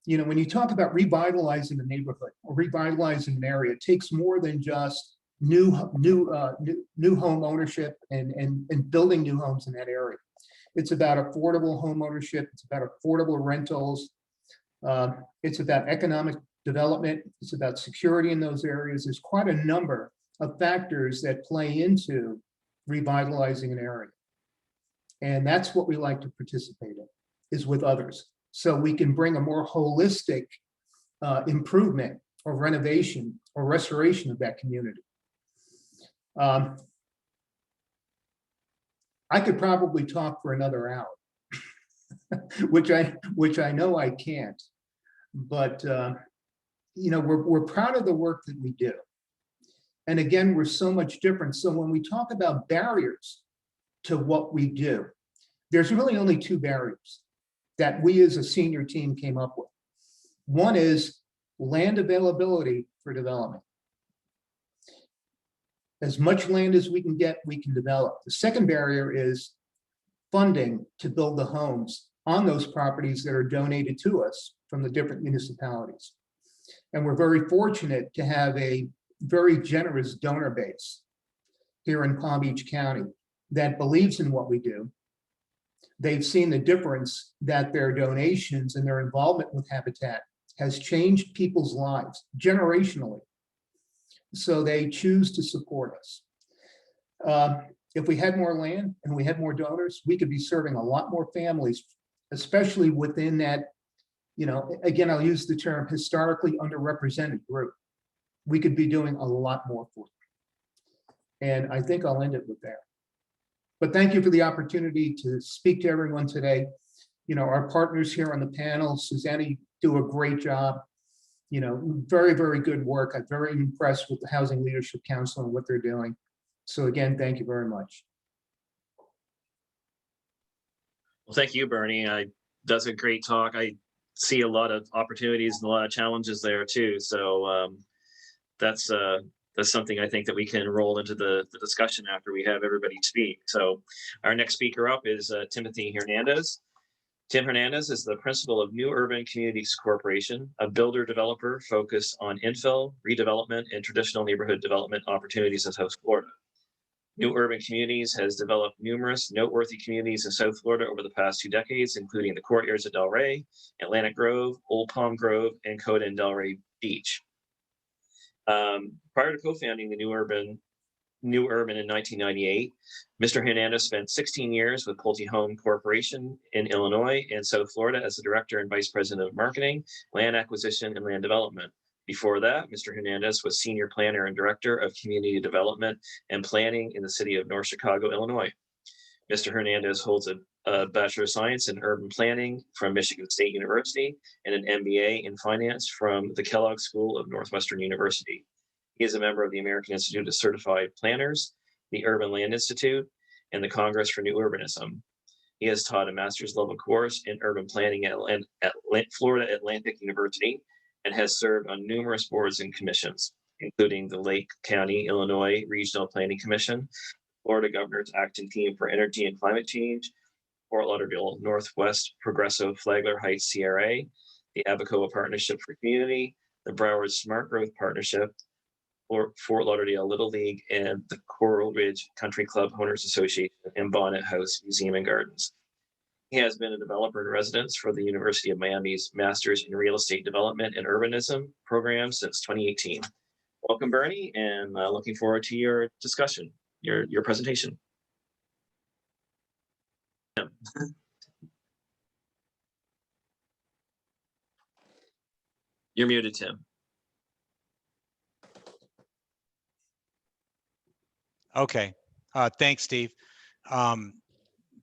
You know, when you talk about revitalizing a neighborhood or revitalizing an area, it takes more than just new home ownership and building new homes in that area. It's about affordable home ownership. It's about affordable rentals. It's about economic development. It's about security in those areas. There's quite a number of factors that play into revitalizing an area. And that's what we like to participate in, is with others. So we can bring a more holistic improvement or renovation or restoration of that community. I could probably talk for another hour, which I know I can't, but you know, we're proud of the work that we do. And again, we're so much different. So when we talk about barriers to what we do, there's really only 2 barriers that we as a senior team came up with. One is land availability for development. As much land as we can get, we can develop. The second barrier is funding to build the homes on those properties that are donated to us from the different municipalities. And we're very fortunate to have a very generous donor base here in Palm Beach County that believes in what we do. They've seen the difference that their donations and their involvement with Habitat has changed people's lives generationally. So they choose to support us. If we had more land and we had more donors, we could be serving a lot more families, especially within that, you know, again, I'll use the term historically underrepresented group. We could be doing a lot more for them. And I think I'll end it with that. But thank you for the opportunity to speak to everyone today. You know, our partners here on the panel, Suzanne, do a great job. You know, very, very good work. I'm very impressed with the Housing Leadership Council and what they're doing. So again, thank you very much. Well, thank you, Bernie. That's a great talk. I see a lot of opportunities and a lot of challenges there too. So that's something I think that we can roll into the discussion after we have everybody speak. So our next speaker up is Timothy Hernandez. Tim Hernandez is the principal of New Urban Communities Corporation, a builder-developer focused on infill, redevelopment, and traditional neighborhood development opportunities in South Florida. New Urban Communities has developed numerous noteworthy communities in South Florida over the past 2 decades, including the Courtyards at Delray, Atlantic Grove, Old Palm Grove, and Coda and Delray Beach. Prior to co-founding the New Urban in 1998, Mr. Hernandez spent 16 years with Pulte Home Corporation in Illinois and South Florida as the Director and Vice President of Marketing, Land Acquisition, and Land Development. Before that, Mr. Hernandez was Senior Planner and Director of Community Development and Planning in the city of North Chicago, Illinois. Mr. Hernandez holds a Bachelor of Science in Urban Planning from Michigan State University and an MBA in Finance from the Kellogg School of Northwestern University. He is a member of the American Institute of Certified Planners, the Urban Land Institute, and the Congress for New Urbanism. He has taught a master's level course in urban planning at Florida Atlantic University and has served on numerous boards and commissions, including the Lake County, Illinois Regional Planning Commission, Florida Governor's Acting Team for Energy and Climate Change, Fort Lauderdale Northwest Progresso Flagler Heights CRA, the Abacoa Partnership for Community, the Broward Smart Growth Partnership, Fort Lauderdale Little League, and the Coral Ridge Country Club Owners Association and Bonnet House Museum and Gardens. He has been a developer in residence for the University of Miami's Masters in Real Estate Development and Urbanism program since 2018. Welcome, Bernie, and looking forward to your discussion, your presentation. You're muted, Tim. Okay, thanks, Steve.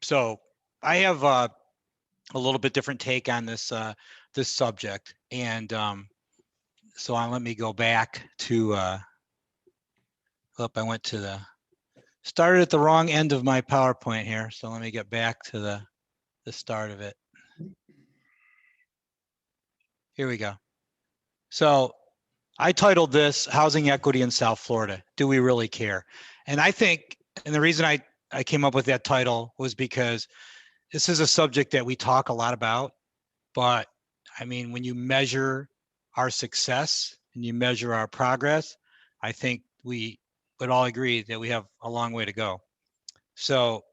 So I have a little bit different take on this this subject, and so let me go back to. I went to started at the wrong end of my PowerPoint here, so let me get back to the start of it. Here we go. So I titled this "Housing Equity in South Florida. Do we really care?" And I think, and the reason I came up with that title was because this is a subject that we talk a lot about, but I mean, when you measure our success and you measure our progress, I think we would all agree that we have a long way to go. So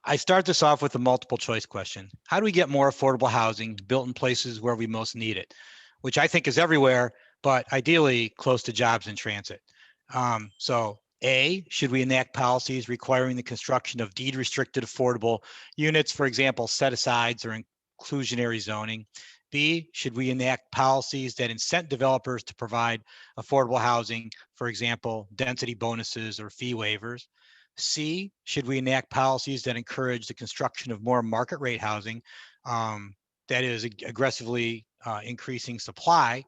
I start this off with a multiple choice question. How do we get more affordable housing built in places where we most need it? Which I think is everywhere, but ideally close to jobs and transit. So A, should we enact policies requiring the construction of deed restricted affordable units, for example, set-asides or inclusionary zoning? B, should we enact policies that incent developers to provide affordable housing, for example, density bonuses or fee waivers? C, should we enact policies that encourage the construction of more market rate housing, that is aggressively increasing supply?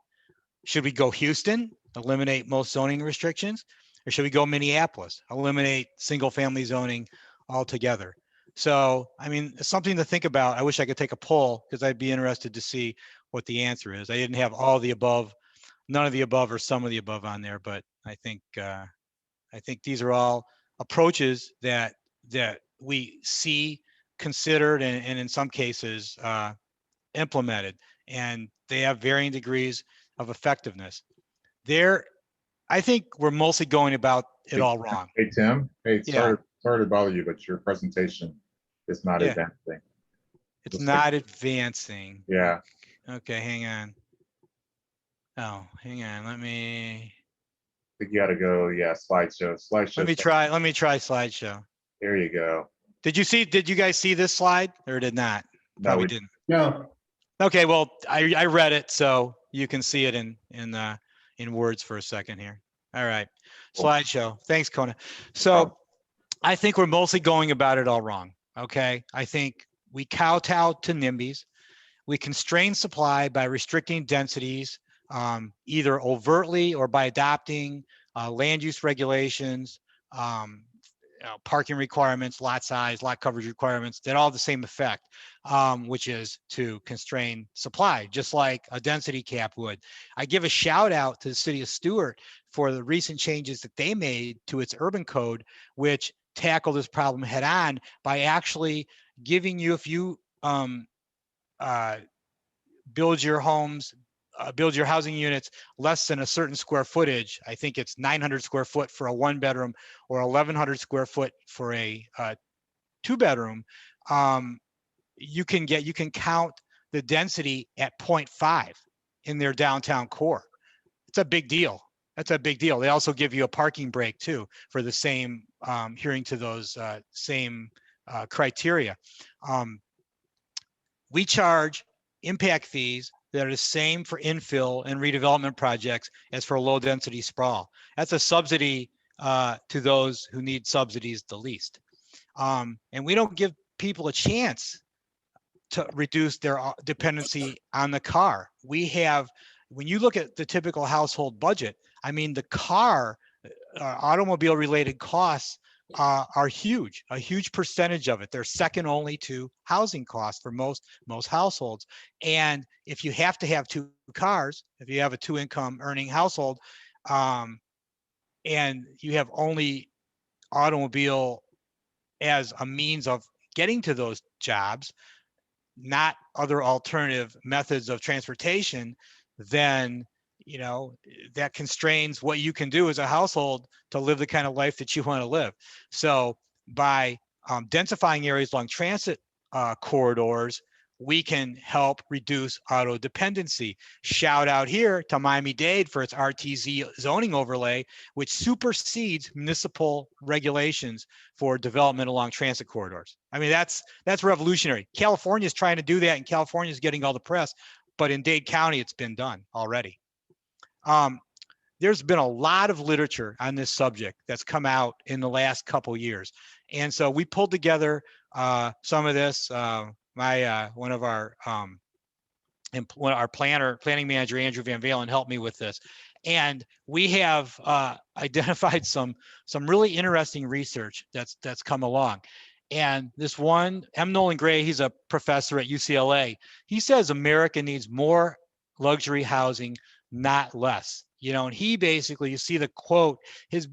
Should we go Houston, eliminate most zoning restrictions? Or should we go Minneapolis, eliminate single family zoning altogether? So, I mean, it's something to think about. I wish I could take a poll because I'd be interested to see what the answer is. I didn't have all the above, none of the above or some of the above on there, but I think these are all approaches that we see considered and in some cases implemented. and they have varying degrees of effectiveness. I think we're mostly going about it all wrong. Hey, Tim. Hey, Yeah. sorry to bother you, but your presentation is not Yeah. advancing. It's Looks like- not advancing. Yeah. Okay, hang on. Oh, hang on. Let me I think you got to go. Yeah, slideshow. let me try slideshow. There you go. Did you guys see this slide or did not? No, Probably we didn't. No, Okay, well, I read it, so you can see it in words for a second here. All right, Cool. slideshow. Thanks, Kona. So I think we're mostly going about it all wrong. Okay, I think we kowtow to NIMBYs. We constrain supply by restricting densities, either overtly or by adopting land use regulations, parking requirements, lot size, lot coverage requirements that all have the same effect, which is to constrain supply, just like a density cap would. I give a shout out to the city of Stewart for the recent changes that they made to its urban code, which tackle this problem head on by actually giving you, if you build your homes, build your housing units less than a certain square footage. I think it's 900 square foot for a 1-bedroom or 1,100 square foot for a 2-bedroom. You can count the density at 0.5 in their downtown core. It's a big deal. That's a big deal. They also give you a parking break too for the same adhering to those same criteria. We charge impact fees that are the same for infill and redevelopment projects as for low density sprawl. That's a subsidy to those who need subsidies the least. And we don't give people a chance to reduce their dependency on the car. We have, when you look at the typical household budget, I mean, the car, automobile related costs are huge, a huge percentage of it. They're second only to housing costs for most households. And if you have to have 2 cars, if you have a 2-income earning household, and you have only automobile as a means of getting to those jobs, not other alternative methods of transportation, then that constrains what you can do as a household to live the kind of life that you want to live. So by densifying areas along transit corridors, we can help reduce auto dependency. Shout out here to Miami-Dade for its RTZ zoning overlay, which supersedes municipal regulations for development along transit corridors. I mean, that's revolutionary. California is trying to do that, and California is getting all the press, but in Dade County, it's been done already. There's been a lot of literature on this subject that's come out in the last couple years. And so we pulled together some of this. One of our planning manager, Andrew Van Valen, helped me with this. And we have identified some really interesting research that's come along. And this one, M. Nolan Gray, he's a professor at UCLA. He says America needs more luxury housing, not less. And he basically, you see the quote, his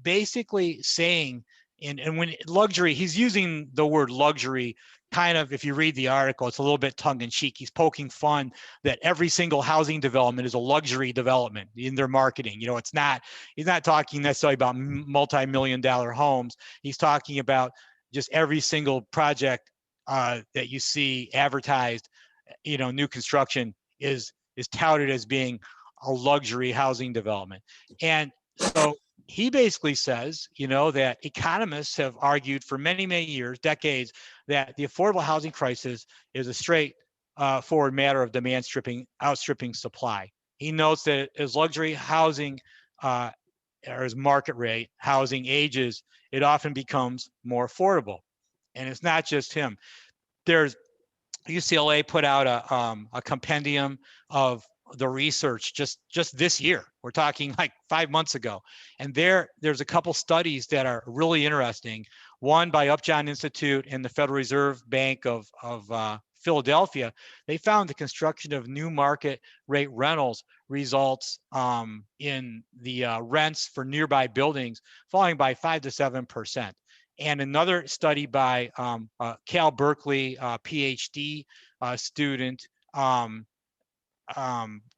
basically saying, and when luxury, he's using the word luxury kind of, if you read the article, it's a little bit tongue in cheek. He's poking fun that every single housing development is a luxury development in their marketing. He's not talking necessarily about multi-million-dollar homes. He's talking about just every single project that you see advertised, new construction is touted as being a luxury housing development. And so he basically says, that economists have argued for many, many years, decades, that the affordable housing crisis is a straight forward matter of demand outstripping supply. He notes that as luxury housing or as market rate housing ages, it often becomes more affordable. And it's not just him. There's UCLA put out a compendium of the research just this year. We're talking like 5 months ago. And there's a couple studies that are really interesting. One by Upjohn Institute and the Federal Reserve Bank of Philadelphia. They found the construction of new market rate rentals results in the rents for nearby buildings falling by 5 to 7%. And another study by Cal Berkeley PhD student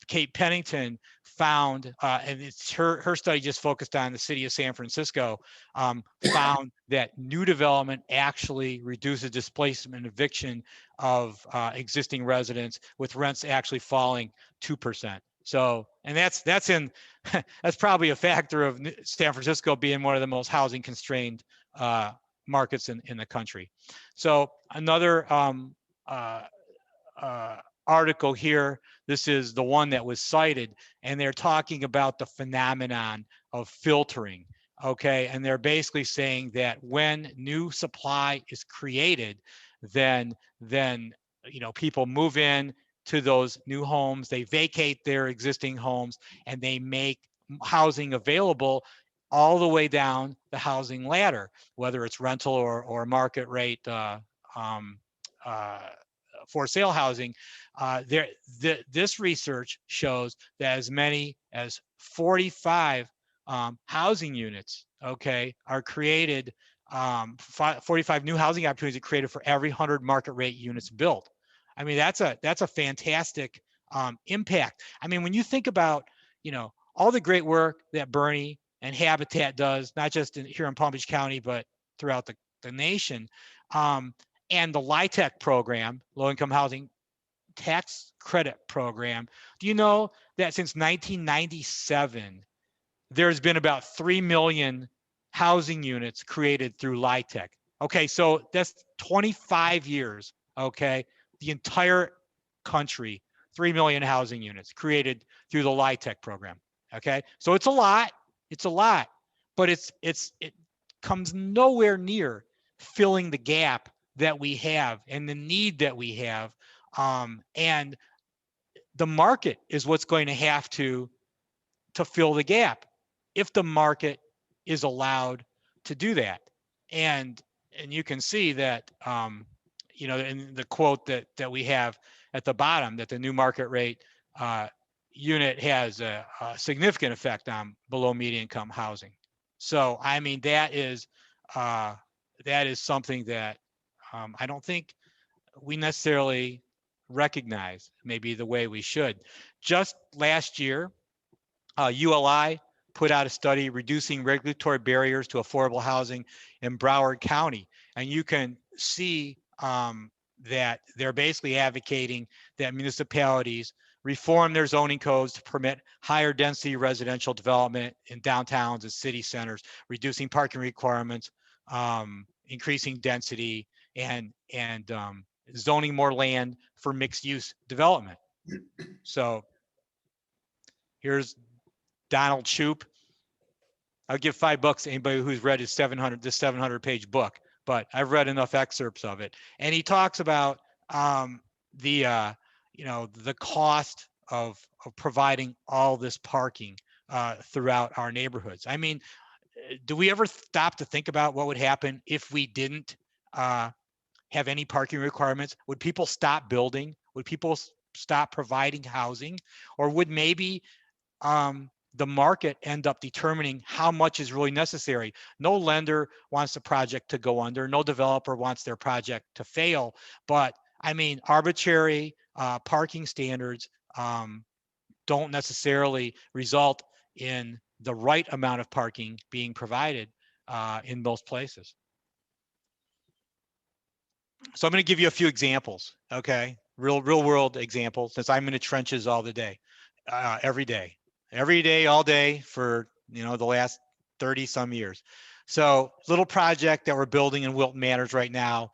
Kate Pennington found, and it's her study just focused on the city of San Francisco, found that new development actually reduces displacement and eviction of existing residents, with rents actually falling 2%. So, and that's that's probably a factor of San Francisco being one of the most housing constrained markets in the country. So another article here, this is the one that was cited, and they're talking about the phenomenon of filtering. Okay, and they're basically saying that when new supply is created, then people move in to those new homes, they vacate their existing homes, and they make housing available all the way down the housing ladder, whether it's rental or market rate for sale housing. This research shows that as many as 45 housing units, okay, are created, 45 new housing opportunities are created for every 100 market rate units built. I mean, that's a fantastic impact. I mean, when you think about, all the great work that Bernie and Habitat does, not just here in Palm Beach County, but throughout the nation, and the LIHTC program, low-income housing tax credit program. Do you know that since 1997, there's been about 3 million housing units created through LIHTC? Okay, so that's 25 years, okay? The entire country, 3 million housing units created through the LIHTC program, okay? So it's a lot, but it comes nowhere near filling the gap that we have and the need that we have. And the market is what's going to have to fill the gap if the market is allowed to do that. And you can see that, in the quote that we have at the bottom, that the new market rate unit has a significant effect on below median income housing. So, I mean, that is something that I don't think we necessarily recognize maybe the way we should. Just last year, ULI put out a study reducing regulatory barriers to affordable housing in Broward County. And you can see that they're basically advocating that municipalities reform their zoning codes to permit higher density residential development in downtowns and city centers, reducing parking requirements, increasing density, and zoning more land for mixed use development. So here's Donald Shoup. I'll give $5 to anybody who's read his 700-page book, but I've read enough excerpts of it. And he talks about the cost of providing all this parking throughout our neighborhoods. I mean, do we ever stop to think about what would happen if we didn't have any parking requirements? Would people stop building? Would people stop providing housing? Or would maybe the market end up determining how much is really necessary? No lender wants the project to go under. No developer wants their project to fail. But I mean, arbitrary parking standards don't necessarily result in the right amount of parking being provided in most places. So I'm going to give you a few examples, okay? Real world examples, since I'm in the trenches all the day, every day, all day for, the last 30 some years. So little project that we're building in Wilton Manors right now.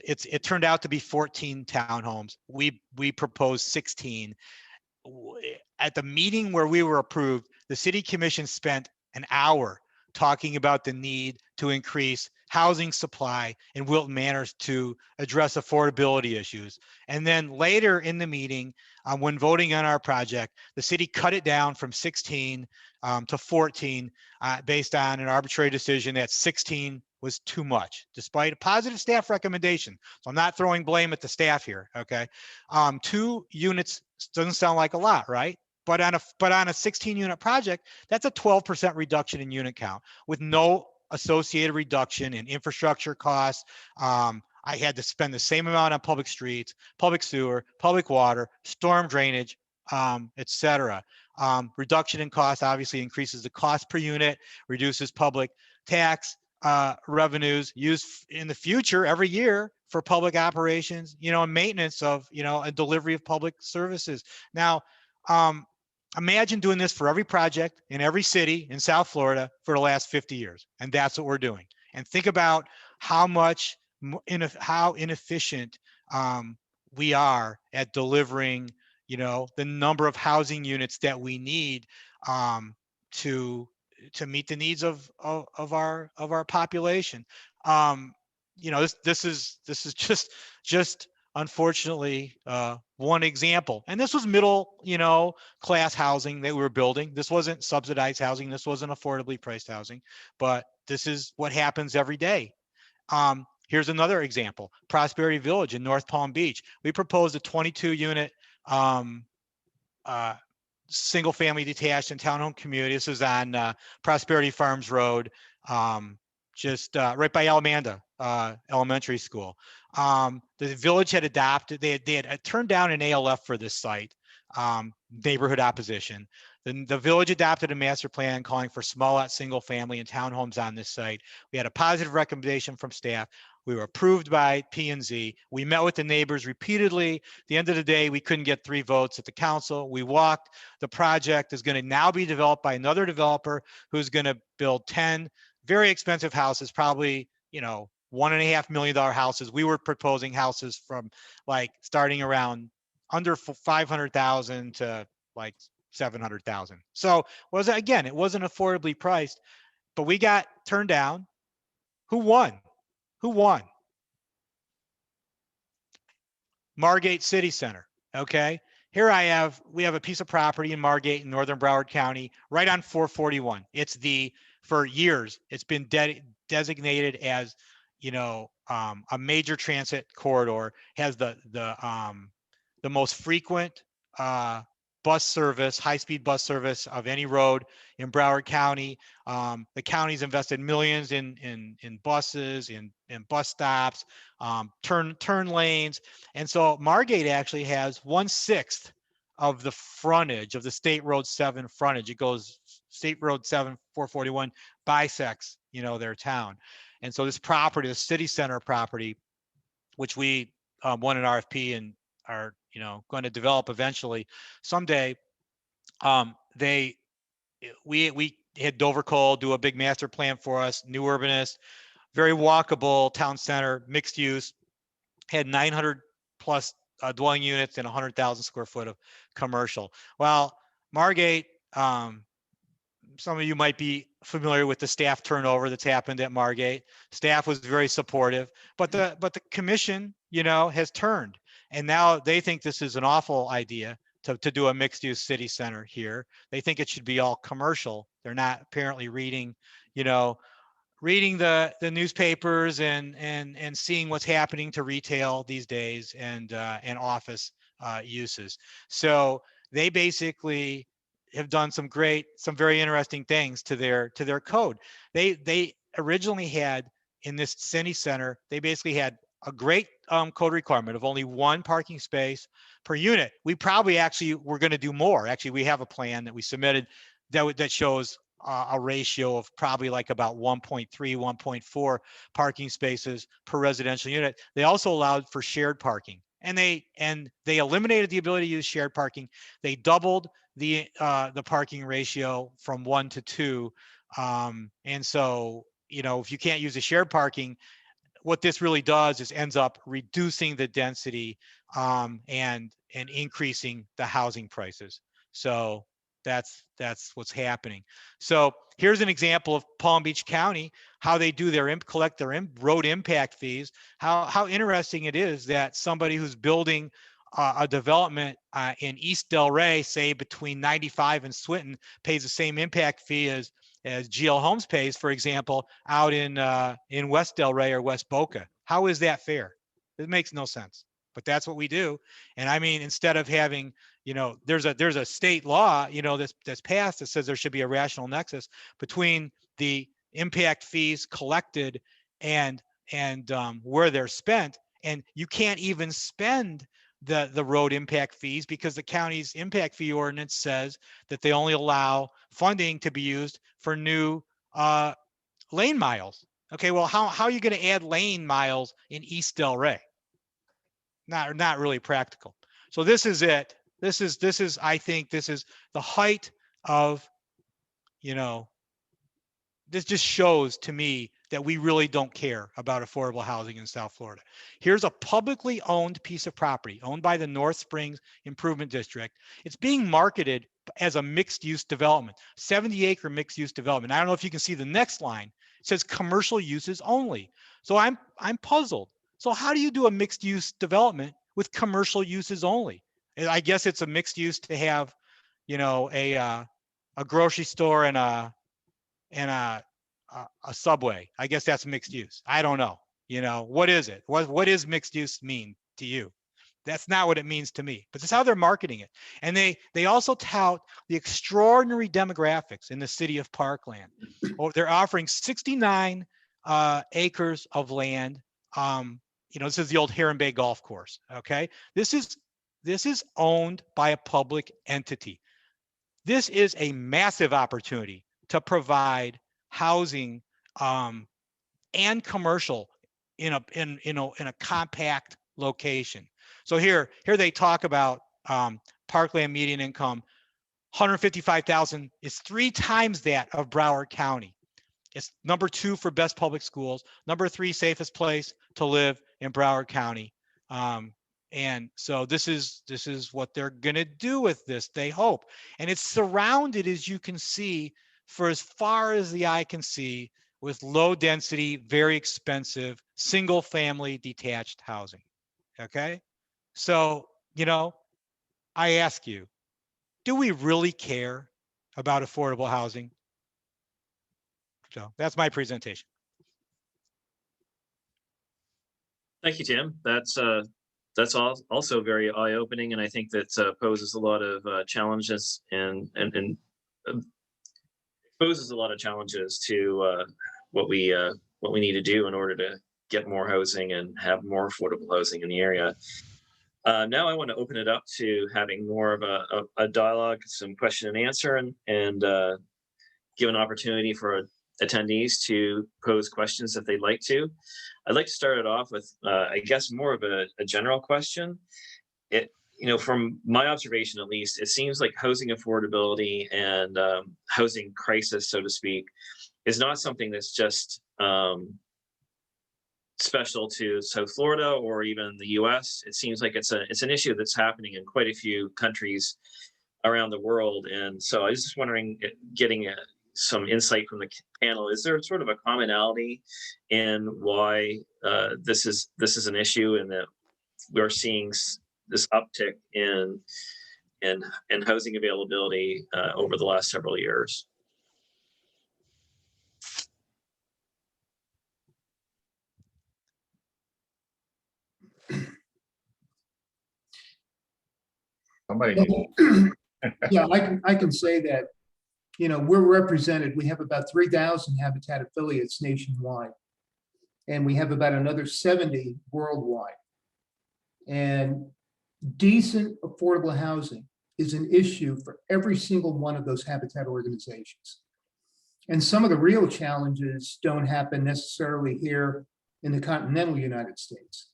It turned out to be 14 townhomes. We proposed 16. At the meeting where we were approved, the city commission spent an hour talking about the need to increase housing supply in Wilton Manors to address affordability issues. And then later in the meeting, when voting on our project, the city cut it down from 16 to 14 based on an arbitrary decision that 16 was too much, despite a positive staff recommendation. So I'm not throwing blame at the staff here, okay? 2 units doesn't sound like a lot, right? But on a 16-unit project, that's a 12% reduction in unit count with no associated reduction in infrastructure costs. I had to spend the same amount on public streets, public sewer, public water, storm drainage, etc. Reduction in cost obviously increases the cost per unit, reduces public tax revenues used in the future every year for public operations, and maintenance of, and delivery of public services. Now, imagine doing this for every project in every city in South Florida for the last 50 years. And that's what we're doing. And think about how how inefficient we are at delivering, the number of housing units that we need to meet the needs of our population. This is just unfortunately one example. And this was middle, class housing that we were building. This wasn't subsidized housing. This wasn't affordably priced housing, but this is what happens every day. Here's another example, Prosperity Village in North Palm Beach. We proposed a 22 unit single family detached and townhome community. This is on Prosperity Farms Road, just right by Alamanda Elementary School. The village had adopted, they had turned down an ALF for this site, neighborhood opposition. Then the village adopted a master plan calling for small lot single family and townhomes on this site. We had a positive recommendation from staff. We were approved by P&Z. We met with the neighbors repeatedly. At the end of the day, we couldn't get 3 votes at the council. We walked. The project is going to now be developed by another developer who's going to build 10 very expensive houses, probably, $1.5 million houses. We were proposing houses from like starting around under 500,000 to like 700,000. So it wasn't affordably priced, but we got turned down. Who won? Margate City Center. Okay. Here we have a piece of property in Margate in Northern Broward County, right on 441. For years, it's been designated as, a major transit corridor, has the most frequent bus service, high-speed bus service of any road in Broward County. The county's invested millions in buses, in bus stops, turn lanes. And so Margate actually has 1/6 of the frontage of the State Road 7 frontage. It goes State Road 7, 441 bisects, their town. And so this property, the city center property, which we won an RFP and are, going to develop eventually someday. We had Dover Coal do a big master plan for us, new urbanist, very walkable town center, mixed use, had 900 plus dwelling units and 100,000 square foot of commercial. Well, Margate, some of you might be familiar with the staff turnover that's happened at Margate. Staff was very supportive, but the commission, has turned, and now they think this is an awful idea to do a mixed use city center here. They think it should be all commercial. They're not apparently reading the newspapers and seeing what's happening to retail these days and office uses. So they basically have done some very interesting things to their code. They originally had, in this city center, they basically had a great code requirement of only 1 parking space per unit. We probably actually were going to do more. Actually, we have a plan that we submitted that shows a ratio of probably like about 1.3, 1.4 parking spaces per residential unit. They also allowed for shared parking, and they eliminated the ability to use shared parking. They doubled the parking ratio from 1 to 2. And so, if you can't use the shared parking, what this really does is ends up reducing the density and increasing the housing prices. So that's what's happening. So here's an example of Palm Beach County, how they do collect their road impact fees. How interesting it is that somebody who's building a development in East Del Rey, say between 95 and Swinton, pays the same impact fee as GL Homes pays, for example, out in West Del Rey or West Boca. How is that fair? It makes no sense, but that's what we do. And I mean, instead of having, there's a state law, that's passed that says there should be a rational nexus between the impact fees collected and where they're spent. And you can't even spend the road impact fees, because the county's impact fee ordinance says that they only allow funding to be used for new lane miles. Okay, well, how are you going to add lane miles in East Del Rey? Not really practical. So this is it. This is I think this is the height of, you know, this just shows to me that we really don't care about affordable housing in South Florida. Here's a publicly owned piece of property owned by the North Springs Improvement District. It's being marketed as a mixed use development, 70-acre mixed use development. I don't know if you can see the next line. It says commercial uses only. So I'm puzzled. So how do you do a mixed use development with commercial uses only? And I guess it's a mixed use to have, you know, a grocery store and a Subway. I guess that's mixed use. I don't know. You know, what is it? What does mixed use mean to you? That's not what it means to me, but that's how they're marketing it. And they also tout the extraordinary demographics in the city of Parkland. Oh, they're offering 69 acres of land. You know, this is the old Heron Bay Golf Course. Okay, this is owned by a public entity. This is a massive opportunity to provide housing and commercial in a compact location. So here they talk about Parkland median income, 155,000 is 3 times that of Broward County. It's number 2 for best public schools, number 3 safest place to live in Broward County. And so this is what they're going to do with this, they hope. And it's surrounded, as you can see, for as far as the eye can see, with low density, very expensive, single family detached housing. Okay. So, you know, I ask you, do we really care about affordable housing? So that's my presentation. Thank you, Tim. That's also very eye-opening, and I think that poses a lot of challenges and poses a lot of challenges to what we need to do in order to get more housing and have more affordable housing in the area. Now I want to open it up to having more of a dialogue, some question and answer, and give an opportunity for attendees to pose questions if they'd like to. I'd like to start it off with, I guess, more of a general question. From my observation, at least, it seems like housing affordability and housing crisis, so to speak, is not something that's just special to South Florida or even the U.S. It seems like it's an issue that's happening in quite a few countries around the world. And so I was just wondering, getting some insight from the panel, is there sort of a commonality in why this is an issue, and that we're seeing this uptick in housing availability over the last several years? Somebody. Yeah, I can say that, you know, we're represented. We have about 3,000 Habitat affiliates nationwide, and we have about another 70 worldwide. And decent affordable housing is an issue for every single one of those Habitat organizations. And some of the real challenges don't happen necessarily here in the continental United States,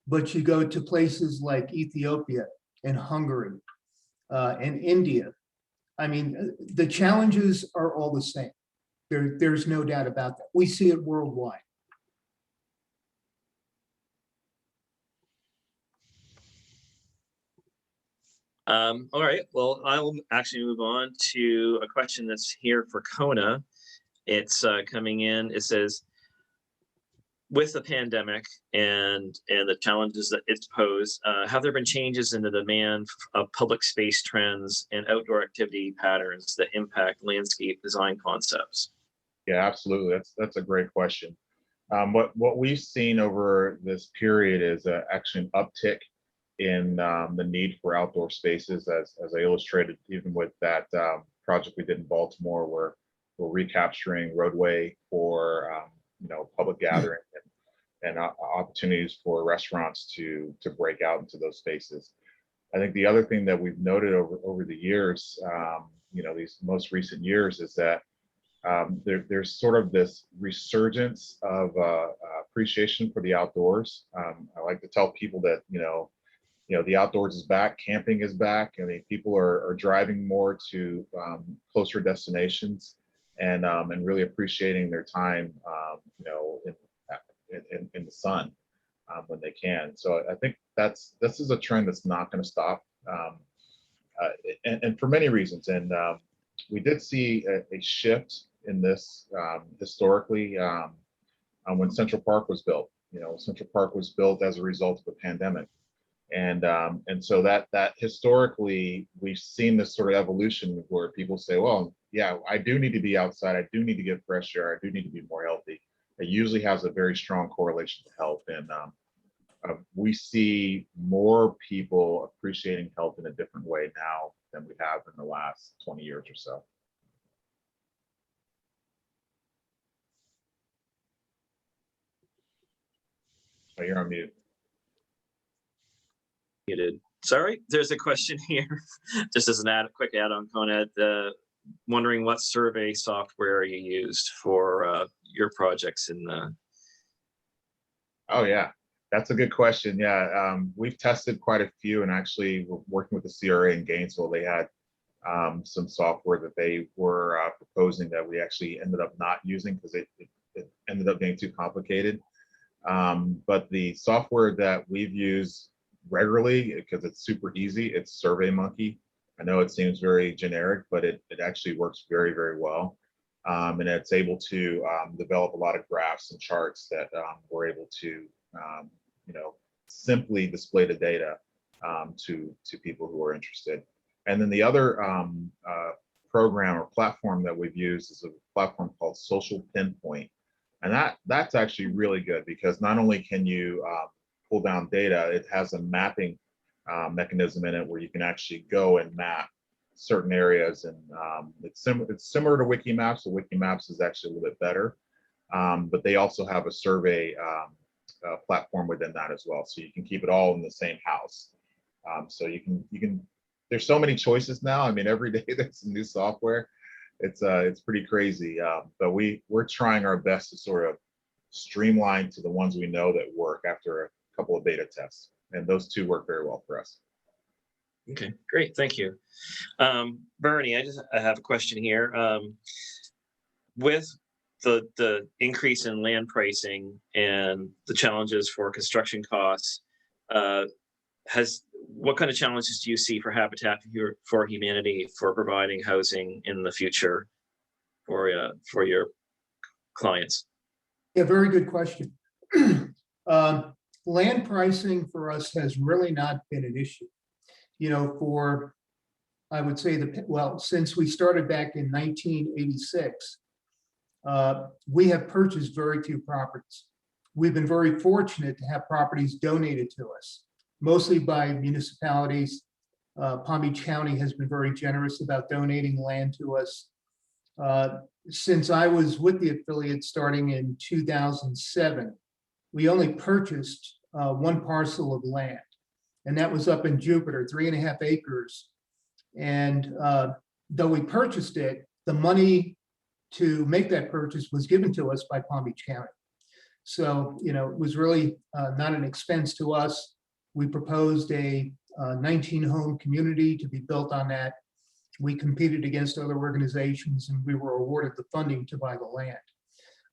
but you go to places like Ethiopia and Hungary and India. I mean, the challenges are all the same. There's no doubt about that. We see it worldwide. All right, well, I will actually move on to a question that's here for Kona. It's coming in. It says, with the pandemic and the challenges that it's posed, have there been changes in the demand of public space trends and outdoor activity patterns that impact landscape design concepts? Yeah, absolutely. That's a great question. What we've seen over this period is actually an uptick in the need for outdoor spaces, as I illustrated, even with that project we did in Baltimore, where we're recapturing roadway for public gathering opportunities for restaurants to break out into those spaces. I think the other thing that we've noted over the years, these most recent years, is that there's sort of this resurgence of appreciation for the outdoors. I like to tell people that the outdoors is back, camping is back. I mean, people are driving more to closer destinations and really appreciating their time, in the sun when they can. So I think this is a trend that's not going to stop, and for many reasons. And we did see a shift in this historically when Central Park was built. Central Park was built as a result of the pandemic. And so that historically we've seen this sort of evolution where people say, well, yeah, I do need to be outside. I do need to get fresh air. I do need to be more healthy. It usually has a very strong correlation to health. And we see more people appreciating health in a different way now than we have in the last 20 years or so. Oh, you're on mute. Muted. Sorry, there's a question here, just as a quick add-on, Conrad, wondering what survey software you used for your projects in the. Oh yeah, that's a good question. Yeah, we've tested quite a few, and actually we're working with the CRA in Gainesville. They had some software that they were proposing that we actually ended up not using because it ended up being too complicated. But the software that we've used regularly, because it's super easy, it's SurveyMonkey. I know it seems very generic, but it actually works very, very well. And it's able to develop a lot of graphs and charts that we're able to simply display the data to people who are interested. And then the other program or platform that we've used is a platform called Social Pinpoint. And that's actually really good because not only can you pull down data, it has a mapping mechanism in it where you can actually go and map certain areas. And it's similar to Wikimaps. So Wikimaps is actually a little bit better, but they also have a survey platform within that as well. So you can keep it all in the same house. So you can. There's so many choices now. I mean, every day there's some new software. It's pretty crazy, but we're trying our best to sort of streamline to the ones we know that work after a couple of beta tests, and those two work very well for us. Okay, great, thank you. Bernie, I have a question here. With the increase in land pricing and the challenges for construction costs, what kind of challenges do you see for Habitat for Humanity for providing housing in the future for your clients? Yeah, very good question. Land pricing for us has really not been an issue. I would say since we started back in 1986, we have purchased very few properties. We've been very fortunate to have properties donated to us, mostly by municipalities. Palm Beach County has been very generous about donating land to us. Since I was with the affiliate starting in 2007, we only purchased one parcel of land, and that was up in Jupiter, 3.5 acres. And though we purchased it, the money to make that purchase was given to us by Palm Beach County. So, it was really not an expense to us. We proposed a 19-home community to be built on that. We competed against other organizations, and we were awarded the funding to buy the land.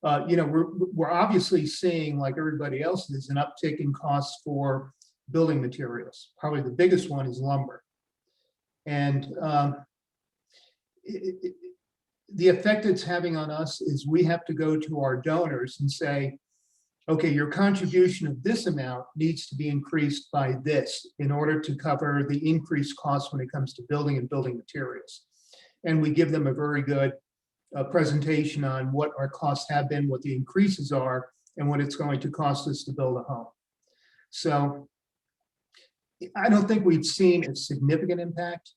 We're obviously seeing, like everybody else is, an uptick in costs for building materials. Probably the biggest one is lumber. And the effect it's having on us is we have to go to our donors and say, okay, your contribution of this amount needs to be increased by this in order to cover the increased costs when it comes to building and building materials. And we give them a very good presentation on what our costs have been, what the increases are, and what it's going to cost us to build a home. So I don't think we've seen a significant impact.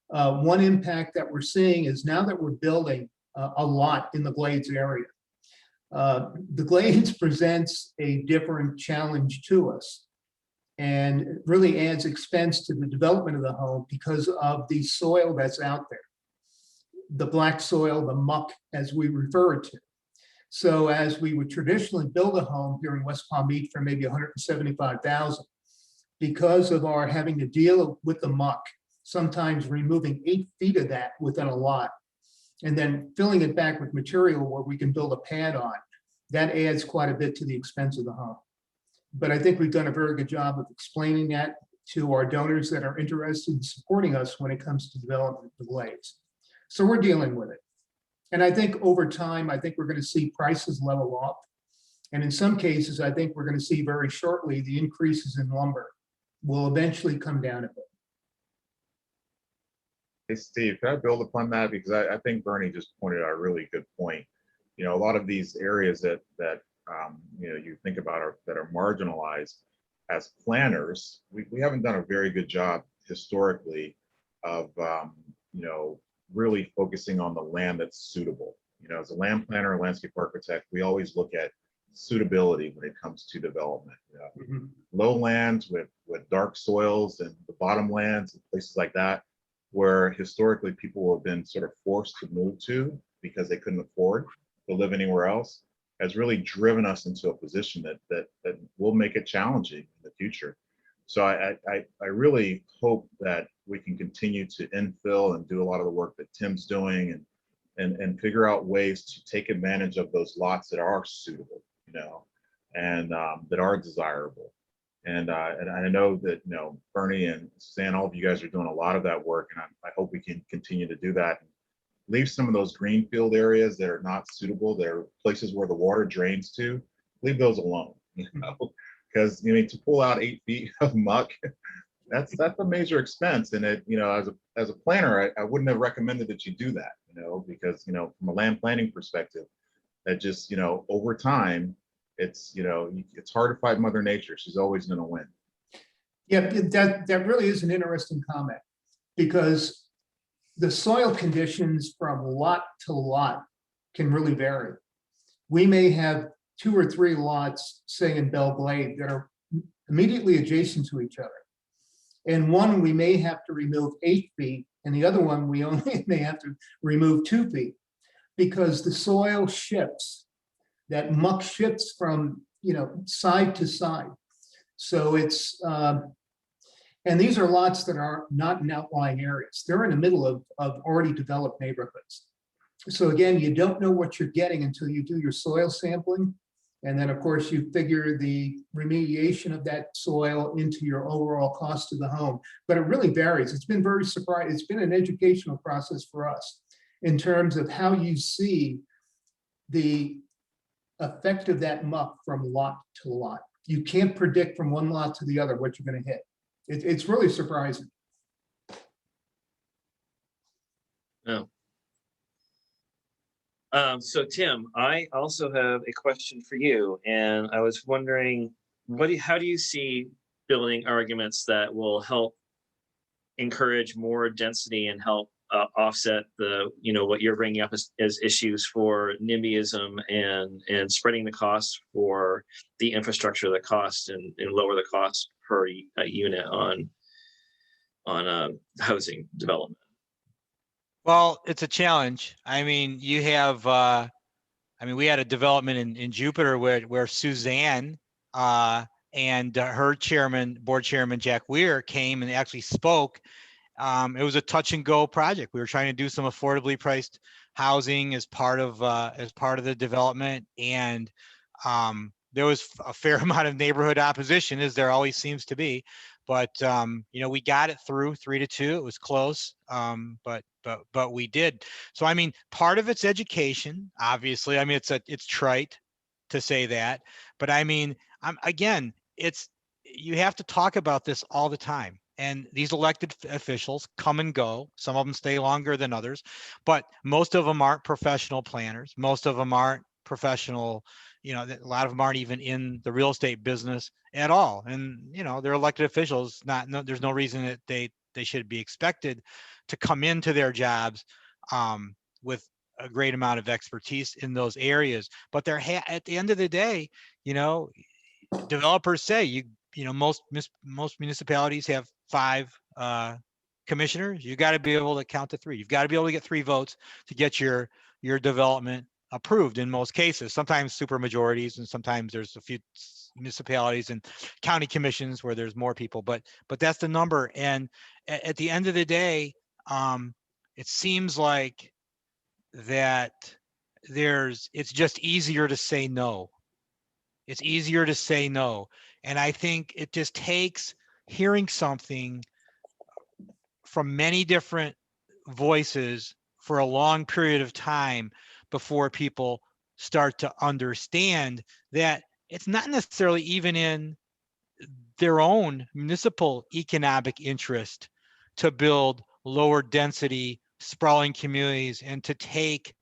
One impact that we're seeing is now that we're building a lot in the Glades area, The Glades presents a different challenge to us and it really adds expense to the development of the home because of the soil that's out there. The black soil, the muck, as we refer it to. So as we would traditionally build a home here in West Palm Beach for maybe 175,000, because of our having to deal with the muck, sometimes removing 8 feet of that within a lot, and then filling it back with material where we can build a pad on, that adds quite a bit to the expense of the home. But I think we've done a very good job of explaining that to our donors that are interested in supporting us when it comes to development of the Glades. So we're dealing with it. And I think over time, I think we're going to see prices level off. And in some cases, I think we're going to see very shortly the increases in lumber will eventually come down a bit. Hey, Steve, can I build upon that? Because I think Bernie just pointed out a really good point. You know, a lot of these areas that you know, you think about that are marginalized, as planners, we haven't done a very good job historically of you know, really focusing on the land that's suitable. You know, as a land planner and landscape architect, we always look at suitability when it comes to development. You know, lowlands with dark soils and the bottomlands and places like that, where historically people have been sort of forced to move to because they couldn't afford to live anywhere else, has really driven us into a position that will make it challenging in the future. So I really hope that we can continue to infill and do a lot of the work that Tim's doing and figure out ways to take advantage of those lots that are suitable, you know, and that are desirable. And I know that, you know, Bernie and Suzanne, all of you guys are doing a lot of that work, and I hope we can continue to do that. Leave some of those greenfield areas that are not suitable. There are places where the water drains to. Leave those alone, you know, because you need to pull out 8 feet of muck. That's a major expense, and it, you know, as a planner, I wouldn't have recommended that you do that, you know, because, you know, from a land planning perspective, that just, you know, over time, it's, you know, it's hard to fight Mother Nature. She's always going to win. Yeah, that really is an interesting comment, because the soil conditions from lot to lot can really vary. We may have 2 or 3 lots, say in Belle Glade, that are immediately adjacent to each other. And one we may have to remove 8 feet, and the other one we only may have to remove 2 feet, because the soil shifts. That muck shifts from, you know, side to side. So it's, and these are lots that are not in outlying areas. They're in the middle of already developed neighborhoods. So again, you don't know what you're getting until you do your soil sampling. And then of course you figure the remediation of that soil into your overall cost of the home. But it really varies. It's been very surprising. It's been an educational process for us in terms of how you see the effect of that muck from lot to lot. You can't predict from one lot to the other what you're going to hit. It's really surprising. No. So Tim, I also have a question for you, and I was wondering, how do you see building arguments that will help encourage more density and help offset the, you know, what you're bringing up as issues for NIMBYism and spreading the cost for the infrastructure, the cost and lower the cost per unit on housing development? Well, it's a challenge. I mean, you have, I mean, we had a development in Jupiter where Suzanne and her board chairman, Jack Weir, came and actually spoke. It was a touch and go project. We were trying to do some affordably priced housing as part of the development, and there was a fair amount of neighborhood opposition, as there always seems to be. But you know, we got it through 3-2. It was close, but we did. So I mean, part of it's education, obviously. I mean, it's trite to say that, but I mean, again, you have to talk about this all the time. And these elected officials come and go. Some of them stay longer than others, but most of them aren't professional planners. Most of them aren't professional, you know, a lot of them aren't even in the real estate business at all. And, you know, they're elected officials. There's no reason that they should be expected to come into their jobs with a great amount of expertise in those areas. But at the end of the day, you know, developers say most municipalities have 5 commissioners. You got to be able to count to 3. You've got to be able to get 3 votes to get your development approved in most cases. Sometimes super majorities, and sometimes there's a few municipalities and county commissions where there's more people, but that's the number. And at the end of the day, it seems like that it's just easier to say no. It's easier to say no. And I think it just takes hearing something from many different voices for a long period of time before people start to understand that it's not necessarily even in their own municipal economic interest to build lower density sprawling communities and to take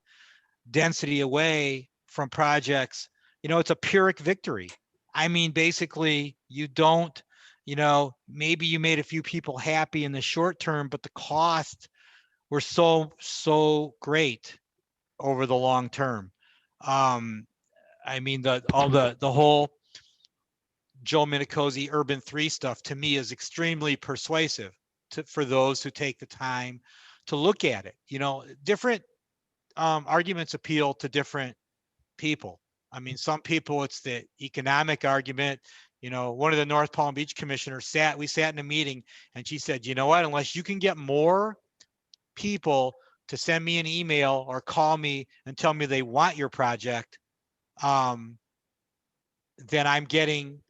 density away from projects. It's a Pyrrhic victory. I mean, basically, you don't, maybe you made a few people happy in the short term, but the costs were so great over the long term. I mean, the whole Joe Minicozy Urban 3 stuff to me is extremely persuasive for those who take the time to look at it. Different arguments appeal to different people. I mean, some people, it's the economic argument. One of the North Palm Beach commissioners we sat in a meeting and she said, you know what, unless you can get more people to send me an email or call me and tell me they want your project, then I'm getting,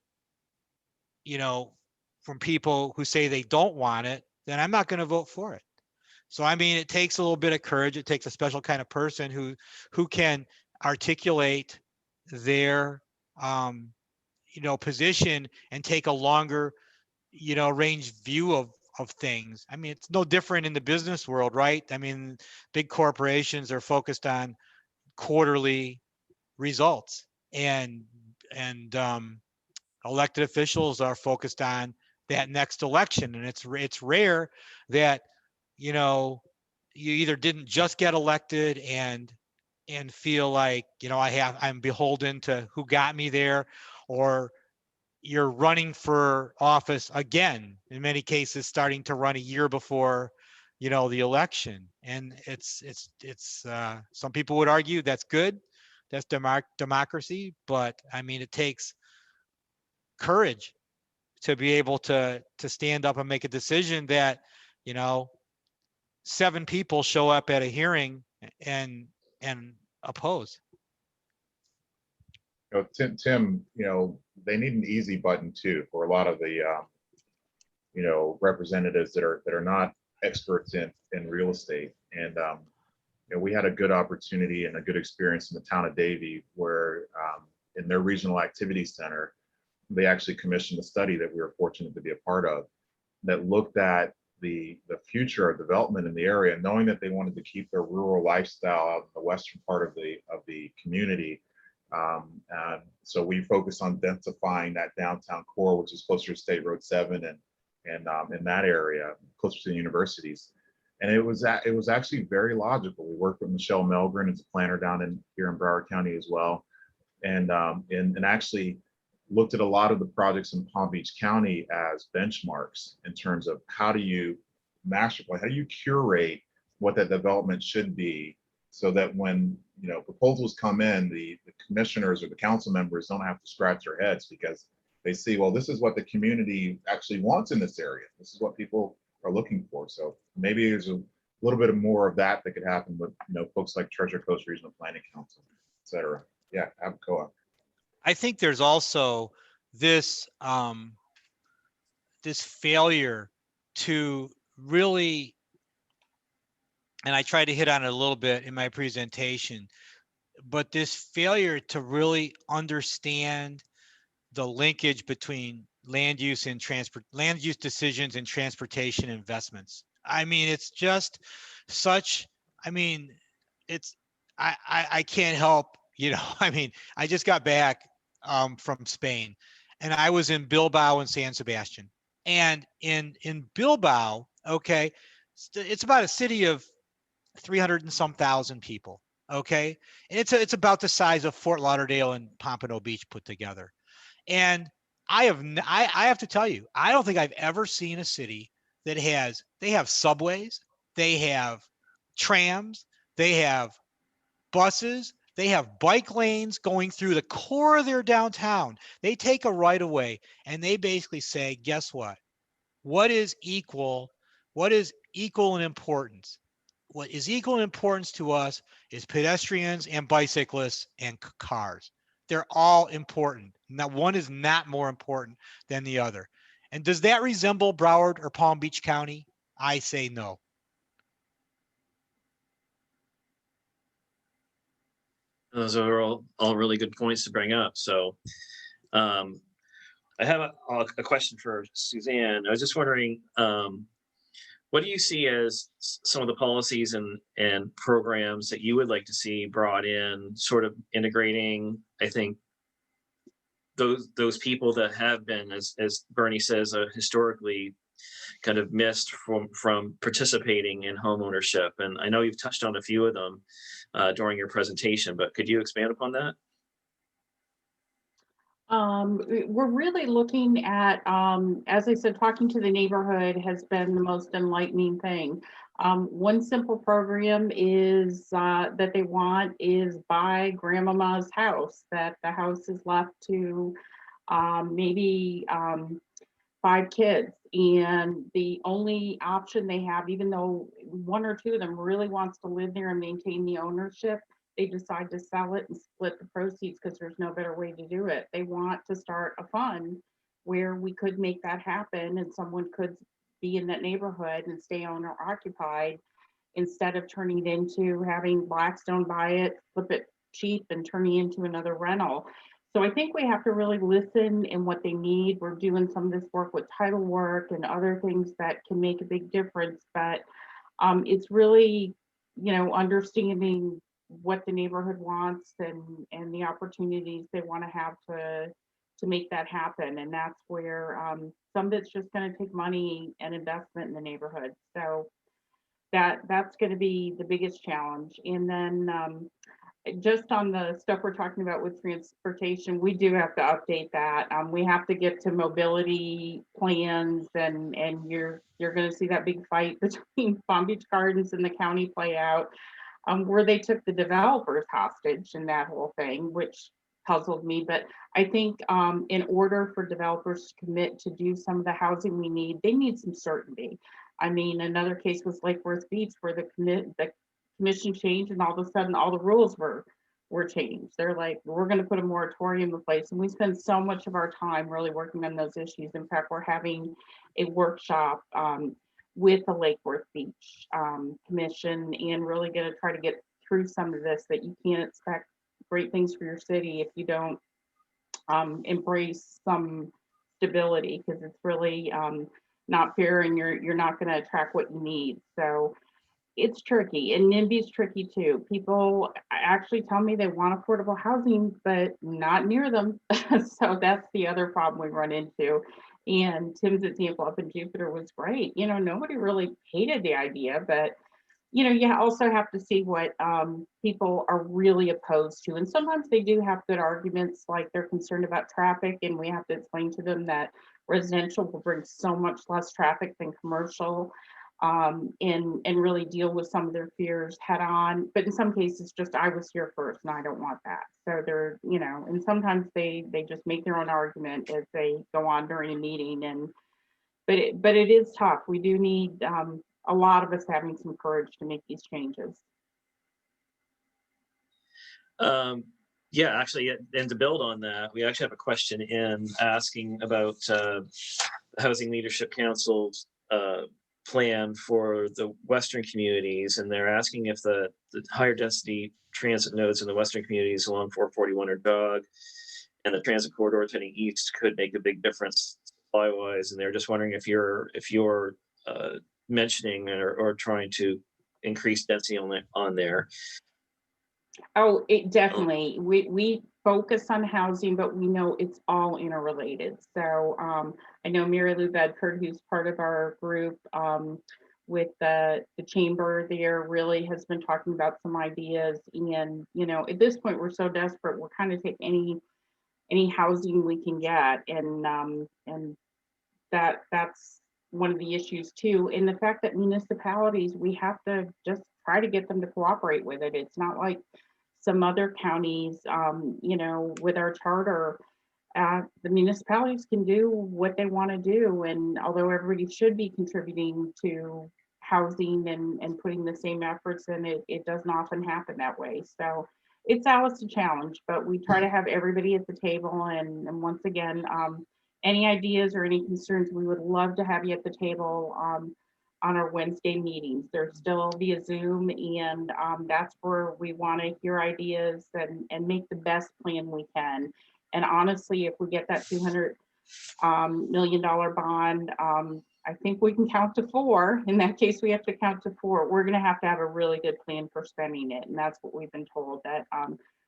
from people who say they don't want it, then I'm not going to vote for it. So, I mean, it takes a little bit of courage. It takes a special kind of person who can articulate their, position and take a longer, range view of things. I mean, it's no different in the business world, right? I mean, big corporations are focused on quarterly results, and elected officials are focused on that next election. And it's rare that, you either didn't just get elected and feel like, I'm beholden to who got me there, or you're running for office again, in many cases starting to run a year before, the election. And it's some people would argue that's good, that's democracy, but I mean, it takes courage to be able to stand up and make a decision that, 7 people show up at a hearing and oppose. Tim, they need an easy button too for a lot of the, representatives that are not experts in real estate. And, we had a good opportunity and a good experience in the town of Davie where in their regional activity center, they actually commissioned a study that we were fortunate to be a part of that looked at the future of development in the area, knowing that they wanted to keep their rural lifestyle out in the western part of the community. And so we focused on densifying that downtown core, which is closer to State Road 7 and in that area, closer to the universities. And it was actually very logical. We worked with Michelle Melgren, as a planner down here in Broward County as well, and actually looked at a lot of the projects in Palm Beach County as benchmarks in terms of how do you master plan, how do you curate what that development should be, so that when proposals come in, the commissioners or the council members don't have to scratch their heads because they see, well, this is what the community actually wants in this area. This is what people are looking for. So maybe there's a little bit more of that could happen with folks like Treasure Coast Regional Planning Council, et cetera. Yeah, ABCOA. I think there's also this this failure to really, and I tried to hit on it a little bit in my presentation, but this failure to really understand the linkage between land use decisions and transportation investments. I mean, it's just such, I mean, I can't help, I mean, I just got back from Spain, and I was in Bilbao and San Sebastian. And in Bilbao, okay, it's about a city of 300 and some thousand people. Okay. And it's about the size of Fort Lauderdale and Pompano Beach put together. And I have to tell you, I don't think I've ever seen a city that they have subways, they have trams, they have buses, they have bike lanes going through the core of their downtown. They take a right of way and they basically say, guess what? What is equal? What is equal in importance? What is equal in importance to us is pedestrians and bicyclists and cars. They're all important. Now, one is not more important than the other. And does that resemble Broward or Palm Beach County? I say no. Those are all really good points to bring up. So I have a question for Suzanne. I was just wondering, what do you see as some of the policies and programs that you would like to see brought in, sort of integrating, I think, those people that have been, as Bernie says, historically kind of missed from participating in home ownership. And I know you've touched on a few of them during your presentation, but could you expand upon that? We're really looking at, as I said, talking to the neighborhood has been the most enlightening thing. One simple program is that they want is buy grandmama's house, that the house is left to maybe 5 kids. And the only option they have, even though 1 or 2 of them really wants to live there and maintain the ownership, they decide to sell it and split the proceeds because there's no better way to do it. They want to start a fund where we could make that happen and someone could be in that neighborhood and stay owner occupied instead of turning it into having Blackstone buy it, flip it cheap and turning it into another rental. So I think we have to really listen in what they need. We're doing some of this work with title work and other things that can make a big difference, but it's really, understanding what the neighborhood wants and the opportunities they want to have to make that happen. And that's where some of it's just going to take money and investment in the neighborhood. So that's going to be the biggest challenge. And then just on the stuff we're talking about with transportation, we do have to update that. We have to get to mobility plans, and you're going to see that big fight between Palm Beach Gardens and the county play out, where they took the developers hostage in that whole thing, which puzzled me. But I think in order for developers to commit to do some of the housing we need, they need some certainty. I mean, another case was Lake Worth Beach, where the commission changed and all of a sudden all the rules were changed. They're like, we're going to put a moratorium in place, and we spend so much of our time really working on those issues. In fact, we're having a workshop with the Lake Worth Beach Commission, and really going to try to get through some of this, that you can't expect great things for your city if you don't embrace some stability, because it's really not fair, and you're not going to attract what you need. So it's tricky, and NIMBY's tricky too. People actually tell me they want affordable housing, but not near them. So that's the other problem we run into. And Tim's example up in Jupiter was great. Nobody really hated the idea, but you also have to see what people are really opposed to. And sometimes they do have good arguments, like they're concerned about traffic, and we have to explain to them that residential will bring so much less traffic than commercial, and really deal with some of their fears head on. But in some cases, just I was here first and I don't want that. So they're, and sometimes they just make their own argument as they go on during a meeting. And but it is tough. We do need a lot of us having some courage to make these changes. Yeah, actually, and to build on that, we actually have a question in asking about Housing Leadership Council's plan for the Western communities, and they're asking if the higher density transit nodes in the Western communities along 441 or Dog and the transit corridor heading east could make a big difference supply-wise, and they're just wondering if you're mentioning or trying to increase density on there. Oh, it definitely. We focus on housing, but we know it's all interrelated. So I know Mary Lou Bedford, who's part of our group, with the chamber there really has been talking about some ideas. And, you know, at this point, we're so desperate, we're kind of taking any housing we can get. And that's one of the issues too. And the fact that municipalities, we have to just try to get them to cooperate with it. It's not like some other counties, you know, with our charter, the municipalities can do what they want to do. And although everybody should be contributing to housing and putting the same efforts in, it doesn't often happen that way. So it's always a challenge, but we try to have everybody at the table. And once again, any ideas or any concerns, we would love to have you at the table on our Wednesday meetings. They're still via Zoom, and that's where we want to hear ideas and make the best plan we can. And honestly, if we get that $200 million bond, I think we can count to 4. In that case, we have to count to 4. We're going to have a really good plan for spending it. And that's what we've been told, that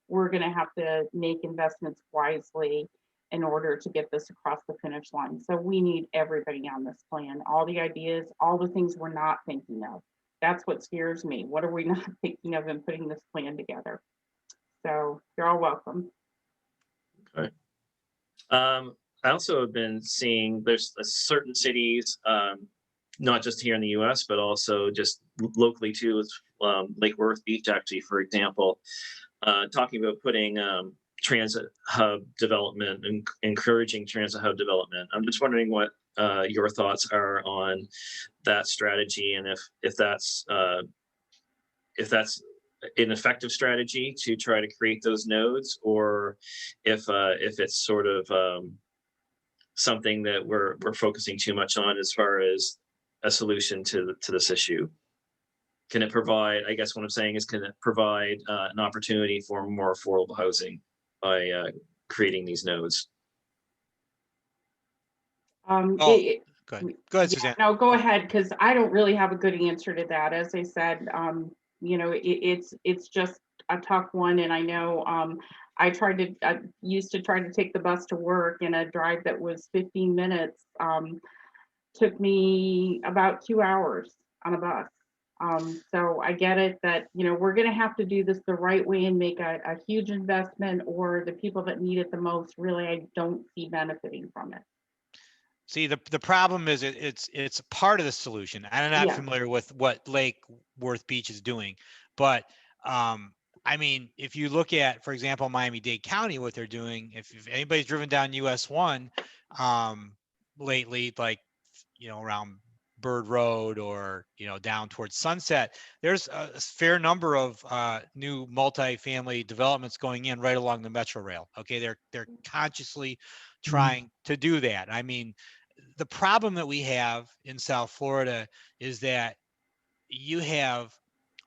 we're going to have to make investments wisely in order to get this across the finish line. So we need everybody on this plan, all the ideas, all the things we're not thinking of. That's what scares me. What are we not thinking of in putting this plan together? So you're all welcome. Okay. I also have been seeing there's certain cities, not just here in the US, but also just locally too, with Lake Worth Beach, actually, for example, talking about putting transit hub development and encouraging transit hub development. I'm just wondering what your thoughts are on that strategy, and if that's an effective strategy to try to create those nodes, or if it's sort of something that we're focusing too much on as far as a solution to this issue. Can it provide, I guess what I'm saying is, can it provide an opportunity for more affordable housing by creating these nodes? Go ahead. Go ahead, Yeah, Suzanne. no, go ahead, because I don't really have a good answer to that. As I said, you know, it's just a tough one. And I know I used to try to take the bus to work, and a drive that was 15 minutes took me about 2 hours on a bus. So I get it that, you know, we're going to have to do this the right way and make a huge investment, or the people that need it the most, really, I don't see benefiting from it. See, the problem is it's part of the solution. I'm not Yeah. familiar with what Lake Worth Beach is doing, but I mean, if you look at, for example, Miami-Dade County, what they're doing, if anybody's driven down US 1 lately, like, you know, around Bird Road, or, you know, down towards Sunset, there's a fair number of new multifamily developments going in right along the Metro Rail. Okay, they're consciously trying to do that. I mean, the problem that we have in South Florida is that you have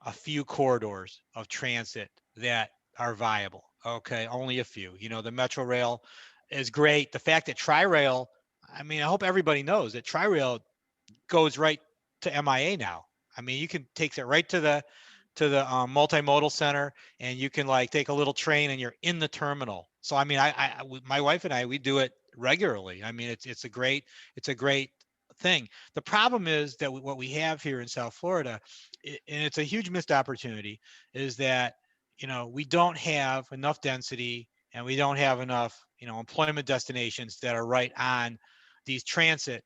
a few corridors of transit that are viable. Okay, only a few. You know, the Metro Rail is great. The fact that Tri-Rail, I mean, I hope everybody knows that Tri-Rail goes right to MIA now. I mean, you can take it right to the multimodal center, and you can like take a little train and you're in the terminal. So I mean, my wife and I, we do it regularly. I mean, it's a great thing. The problem is that what we have here in South Florida, and it's a huge missed opportunity, is that, you know, we don't have enough density, and we don't have enough, you know, employment destinations that are right on these transit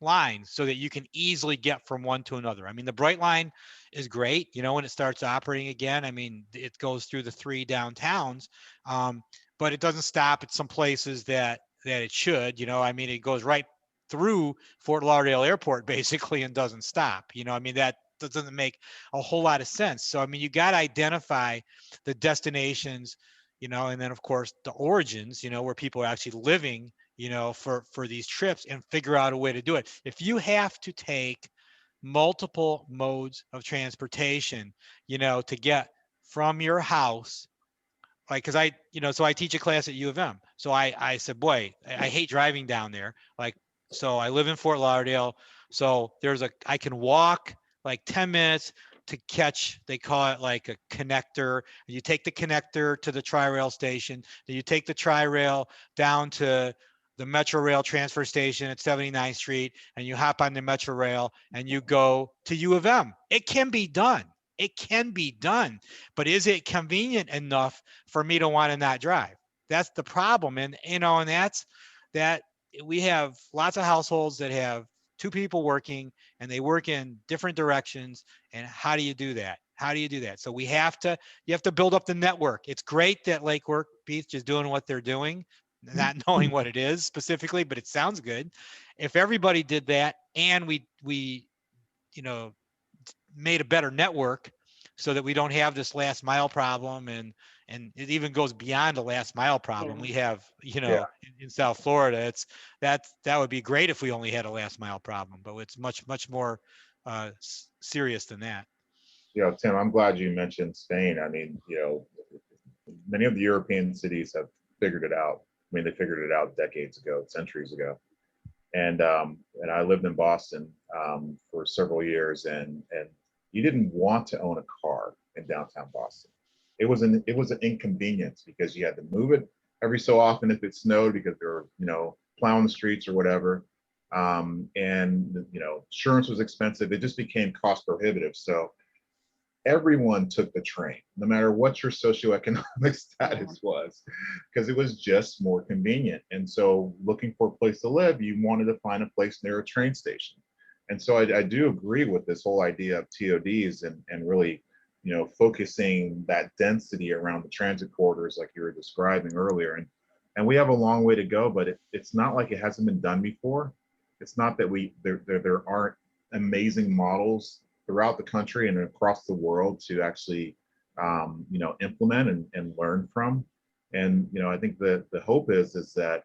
lines, so that you can easily get from one to another. I mean, the Bright Line is great, you know, when it starts operating again. I mean, it goes through the 3 downtowns, but it doesn't stop at some places that it should. You know, I mean, it goes right through Fort Lauderdale Airport basically and doesn't stop. You know, I mean, that doesn't make a whole lot of sense. So I mean, you got to identify the destinations, you know, and then of course the origins, you know, where people are actually living, you know, for these trips, and figure out a way to do it. If you have to take multiple modes of transportation, you know, to get from your house, like, cause I, you know, so I teach a class at U of M. So I said, boy, I hate driving down there. Like, so I live in Fort Lauderdale. So I can walk like 10 minutes to catch, they call it like a connector. You take the connector to the Tri-Rail station, then you take the Tri-Rail down to the Metro Rail transfer station at 79th Street and you hop on the Metro Rail and you go to U of M. It can be done. It can be done. But is it convenient enough for me to want to not drive? That's the problem. And, you know, and that's that we have lots of households that have two people working and they work in different directions. And how do you do that? How do you do that? So you have to build up the network. It's great that Lake Work Beach is doing what they're doing, not knowing what it is specifically, but it sounds good. If everybody did that and we, you know, made a better network so that we don't have this last mile problem, and it even goes beyond the last mile problem. Yeah. We have, you know, Yeah. in South Florida, it's that would be great if we only had a last mile problem, but it's much more serious than that. You know, Tim, I'm glad you mentioned Spain. I mean, you know, many of the European cities have figured it out. I mean, they figured it out decades ago, centuries ago. And I lived in Boston for several years, and you didn't want to own a car in downtown Boston. It was an inconvenience because you had to move it every so often if it snowed because they were, you know, plowing the streets or whatever. And you know, insurance was expensive. It just became cost prohibitive. So everyone took the train, no matter what your socioeconomic status was, because it was just more convenient. And so looking for a place to live, you wanted to find a place near a train station. And so I do agree with this whole idea of TODs and really, you know, focusing that density around the transit corridors like you were describing earlier. And we have a long way to go, but it's not like it hasn't been done before. It's not that there aren't amazing models throughout the country and across the world to actually, you know, implement and learn from. And, you know, I think the hope is that,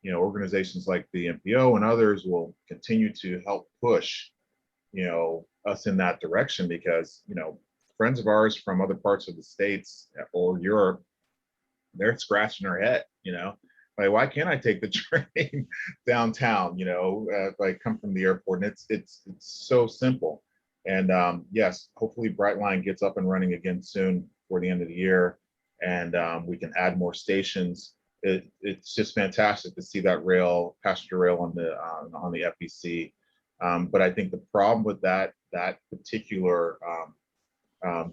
you know, organizations like the MPO and others will continue to help push, you know, us in that direction, because, you know, friends of ours from other parts of the States or Europe, they're scratching their head, you know, like, why can't I take the train downtown, you know, if I come from the airport? And it's so simple. And yes, hopefully Brightline gets up and running again soon before the end of the year, and we can add more stations. It's just fantastic to see that passenger rail on the FEC. But I think the problem with that particular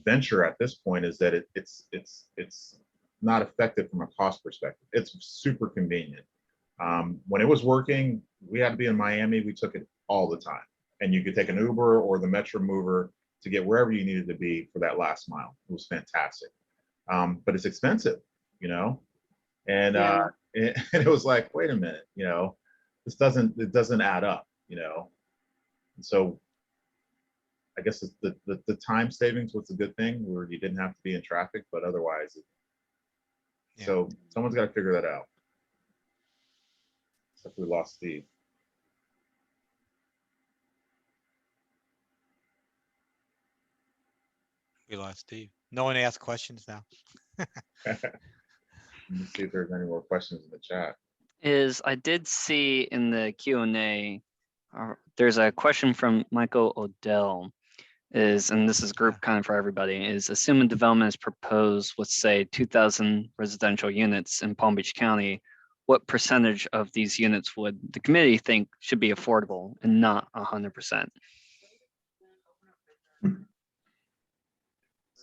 venture at this point is that it's not effective from a cost perspective. It's super convenient. When it was working, we had to be in Miami. We took it all the time. And you could take an Uber or the Metro Mover to get wherever you needed to be for that last mile. It was fantastic. But it's expensive, you know? And, and it was like, wait a minute, you know, it doesn't add up, you know? And so I guess it's the time savings was a good thing, where you didn't have to be in traffic, but otherwise, so someone's got to figure that out. Except we lost Steve. We lost Steve. No one asked questions now. Let me see if there's any more questions in the chat. I did see in the Q&A, there's a question from Michael Odell, and this is group kind of for everybody, is assuming development is proposed with, say, 2,000 residential units in Palm Beach County, what percentage of these units would the committee think should be affordable and not 100%? That's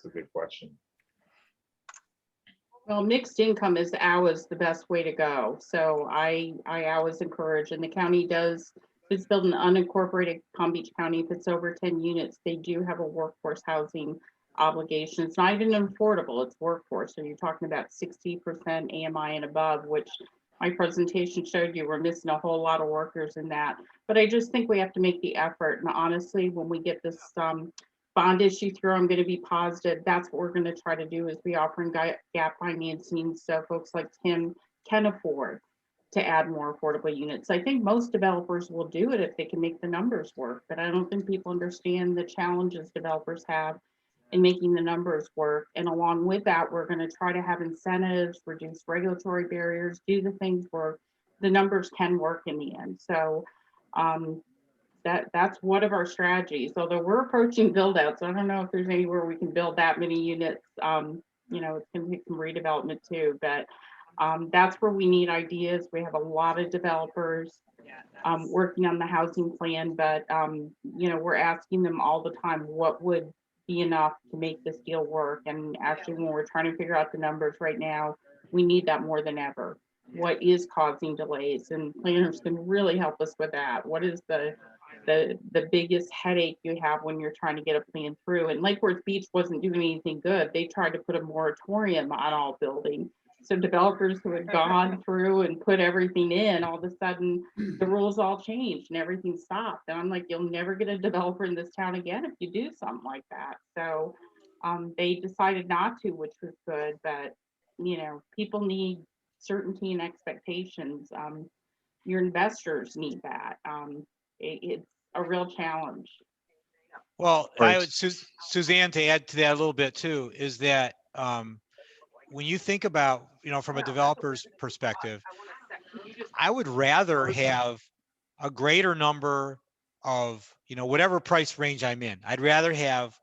a good question. Well, mixed income is always the best way to go. So I always encourage, and the county does, if it's built in unincorporated Palm Beach County, if it's over 10 units, they do have a workforce housing obligation. It's not even affordable, it's workforce. So you're talking about 60% AMI and above, which my presentation showed you we're missing a whole lot of workers in that. But I just think we have to make the effort. And honestly, when we get this bond issue through, I'm going to be positive. That's what we're going to try to do, is be offering gap financing so folks like Tim can afford to add more affordable units. I think most developers will do it if they can make the numbers work, but I don't think people understand the challenges developers have in making the numbers work. And along with that, we're going to try to have incentives, reduce regulatory barriers, do the things where the numbers can work in the end. So that's one of our strategies. Although we're approaching build outs, I don't know if there's anywhere we can build that many units. You know, it's going to take some redevelopment too, but That's where we need ideas. We have a lot of developers working on the housing plan, but you know, we're asking them all the time, what would be enough to make this deal work? And actually, when we're trying to figure out the numbers right now, we need that more than ever. What is causing delays? And planners can really help us with that. What is the biggest headache you have when you're trying to get a plan through? And Lake Worth Beach wasn't doing anything good. They tried to put a moratorium on all building. So developers who had gone through and put everything in, all of a sudden the rules all changed and everything stopped. And I'm like, you'll never get a developer in this town again if you do something like that. So they decided not to, which was good. But you know, people need certainty and expectations. Your investors need that. It's a real challenge. Well, Right. I would, Suzanne, to add to that a little bit too, is that when you think about, you know, from a developer's perspective, I would rather have a greater number of, you know, whatever price range I'm in. I'd rather have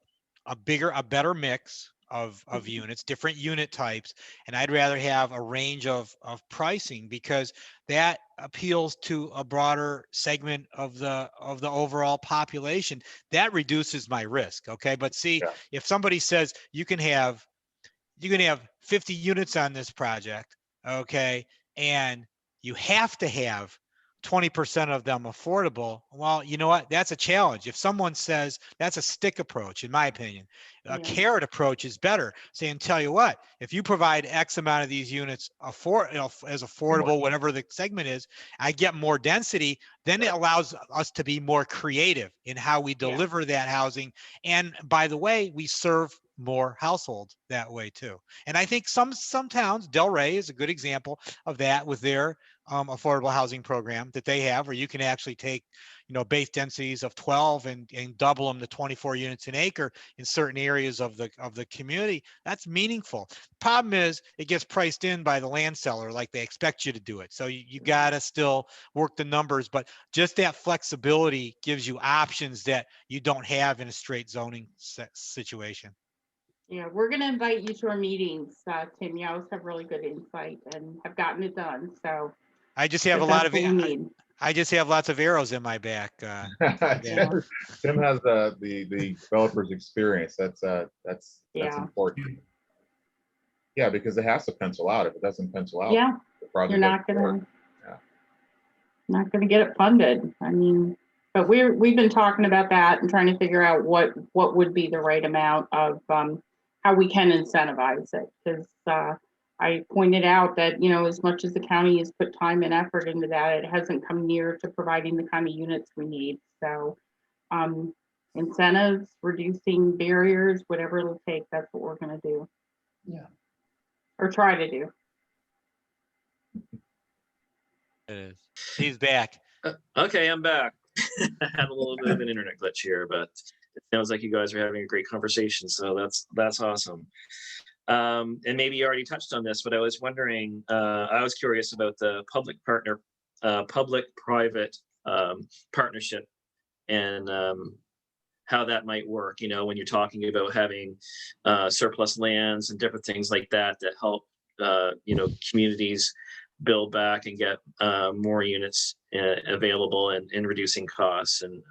a better mix of units, different unit types, and I'd rather have a range of pricing, because that appeals to a broader segment of the overall population. That reduces my risk. Okay, but see, Yeah. if somebody says you can have 50 units on this project, okay, and you have to have 20% of them affordable, well, you know what? That's a challenge. If someone says, that's a stick approach, in my opinion. A Yeah. carrot approach is better, saying, tell you what, if you provide X amount of these units as affordable, whatever the segment is, I get more density, then it allows us to be more creative in how we deliver that housing. And by the way, we serve more households that way too. And I think some towns, Delray is a good example of that with their affordable housing program that they have, where you can actually take, you know, base densities of 12 and double them to 24 units an acre in certain areas of the community. That's meaningful. Problem is, it gets priced in by the land seller like they expect you to do it. So you got to still work the numbers, but just that flexibility gives you options that you don't have in a straight zoning situation. Yeah, we're going to invite you to our meetings, Tim. You always have really good insight and have gotten it done. So I just have but a lot that's of what we need. I just have lots of arrows in my back. Tim Tim has the developer's experience. That's Yeah. important. Yeah, because it has to pencil out. If it doesn't pencil out, Yeah, the project you're not doesn't work. gonna Yeah. not gonna get it funded. I mean, but we've been talking about that and trying to figure out what would be the right amount of how we can incentivize it. Because I pointed out that, you know, as much as the county has put time and effort into that, it hasn't come near to providing the kind of units we need. So incentives, reducing barriers, whatever it'll take, that's what we're gonna do. Yeah. Or try to do. It is. He's back. Okay, I'm back. I had a little bit of an internet glitch here, but it sounds like you guys are having a great conversation, so that's awesome. And maybe you already touched on this, but I was wondering, I was curious about the public-private partnership and how that might work, you know, when you're talking about having surplus lands and different things like that that help, you know, communities build back and get more units available and reducing costs. And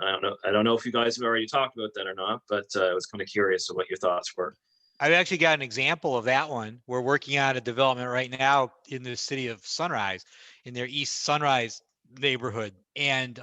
I don't know if you guys have already talked about that or not, but I was kind of curious of what your thoughts were. I've actually got an example of that one. We're working on a development right now in the city of Sunrise, in their East Sunrise neighborhood. And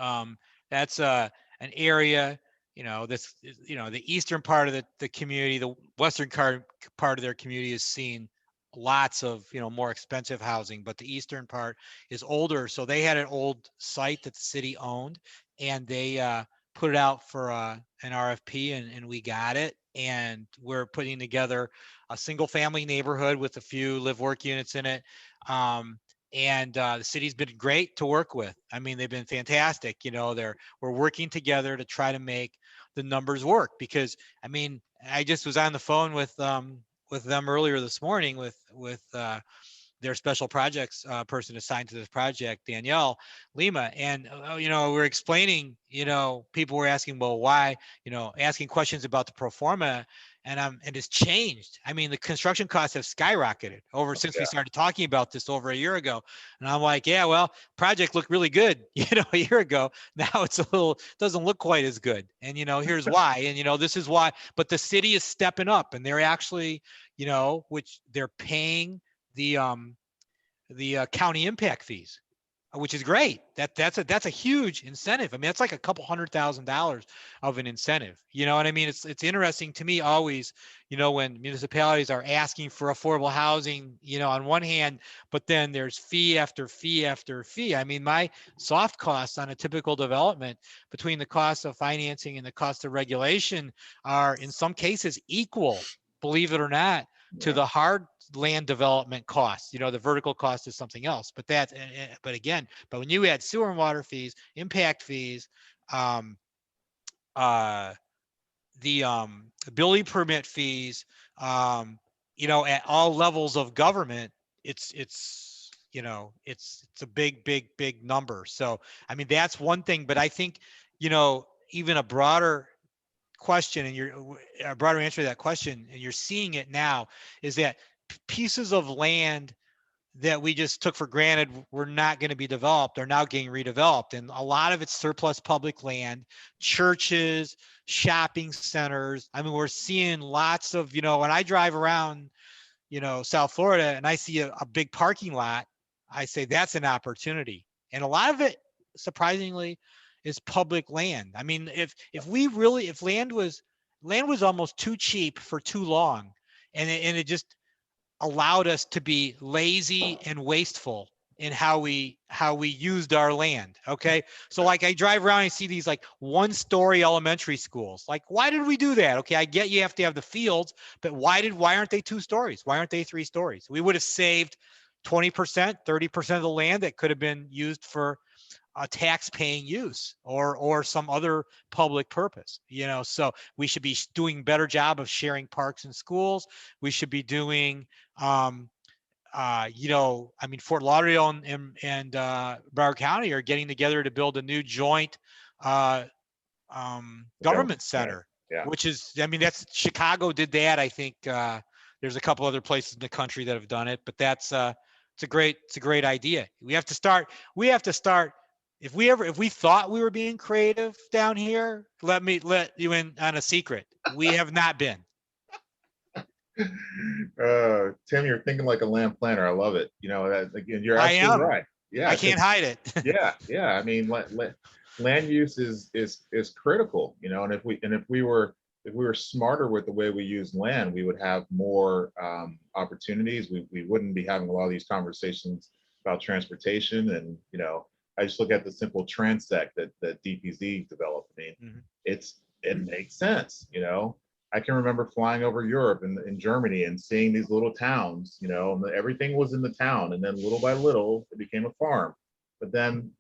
that's an area, you know, that's, you know, the eastern part of the community, the western part of their community is seeing lots of, you know, more expensive housing, but the eastern part is older. So they had an old site that the city owned, and they put it out for an RFP, and we got it. And we're putting together a single family neighborhood with a few live work units in it. And the city's been great to work with. I mean, they've been fantastic. You know, we're working together to try to make the numbers work, because I mean, I just was on the phone with them earlier this morning with their special projects person assigned to this project, Danielle Lima. And, we're explaining, people were asking, well, why, asking questions about the pro forma, and it's changed. I mean, the construction costs have skyrocketed since we started talking about this over a year ago. And I'm like, yeah, well, project looked really good, a year ago. Now it's doesn't look quite as good. And, here's why. And, this is why. But the city is stepping up, and they're actually, which they're paying the county impact fees, which is great. That's a huge incentive. I mean, it's like a couple $100,000 of an incentive. You know what I mean? It's interesting to me always, when municipalities are asking for affordable housing, on one hand, but then there's fee after fee after fee. I mean, my soft costs on a typical development between the cost of financing and the cost of regulation are in some cases equal, believe it or not, to the hard land development costs. The vertical cost is something else, but when you add sewer and water fees, impact fees, the building permit fees, at all levels of government, it's a big number. So, I mean, that's one thing, but I think, even a broader question, and a broader answer to that question, and you're seeing it now, is that pieces of land that we just took for granted were not going to be developed are now getting redeveloped. And a lot of it's surplus public land, churches, shopping centers. I mean, we're seeing lots of, when I drive around, South Florida, and I see a big parking lot, I say that's an opportunity. And a lot of it, surprisingly, is public land. I mean, if land was almost too cheap for too long, and it just allowed us to be lazy and wasteful in how we used our land. Okay. So like I drive around and see these like 1-story elementary schools. Like, why did we do that? Okay. I get you have to have the fields, but why aren't they 2 stories? Why aren't they 3 stories? We would have saved 20%, 30% of the land that could have been used for a tax paying use or some other public purpose, so we should be doing better job of sharing parks and schools. We should be doing, I mean, Fort Lauderdale and Broward County are getting together to build a new joint government center, which is, I mean, that's Chicago did that. I think there's a couple other places in the country that have done it, but it's a great idea. We have to start. If we thought we were being creative down here, let you in on a secret. We have not been. Tim, you're thinking like a land planner. I love it. That again, you're absolutely right. Yeah, I can't hide it. yeah. I mean, land use is critical. And if we were smarter with the way we use land, we would have more opportunities. We wouldn't be having a lot of these conversations about transportation. And I just look at the simple transect that DPZ developed. I mean, it makes sense. I can remember flying over Europe and in Germany and seeing these little towns. Everything was in the town, and then little by little it became a farm. But then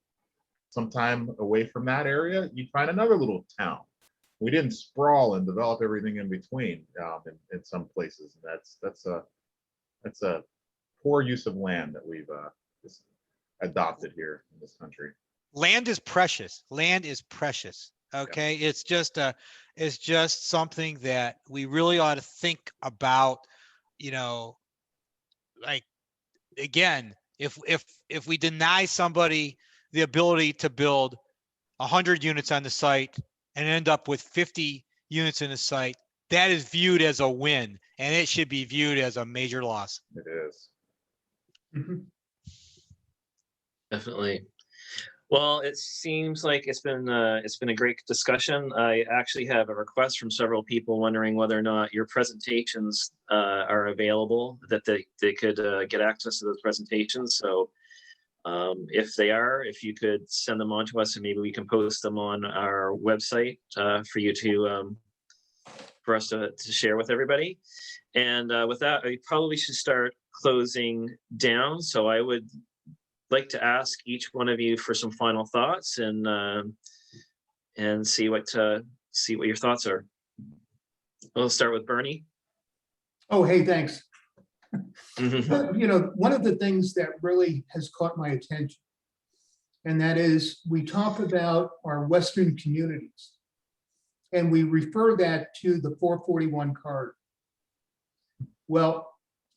sometime away from that area, you'd find another little town. We didn't sprawl and develop everything in between in some places. And that's a poor use of land that we've adopted here in this country. Land is precious. Okay. Yeah. It's just something that we really ought to think about, like, again, if we deny somebody the ability to build 100 units on the site and end up with 50 units in the site, that is viewed as a win, and it should be viewed as a major loss. It is. Definitely. Well, it seems like it's been a great discussion. I actually have a request from several people wondering whether or not your presentations are available, that they could get access to those presentations. So if they are, if you could send them on to us, and maybe we can post them on our website for you for us to share with everybody. And with that, I probably should start closing down. So I would like to ask each one of you for some final thoughts and see what your thoughts are. We'll start with Bernie. Oh, hey, thanks. But, one of the things that really has caught my attention, and that is we talk about our Western communities, and we refer that to the 441 card. Well,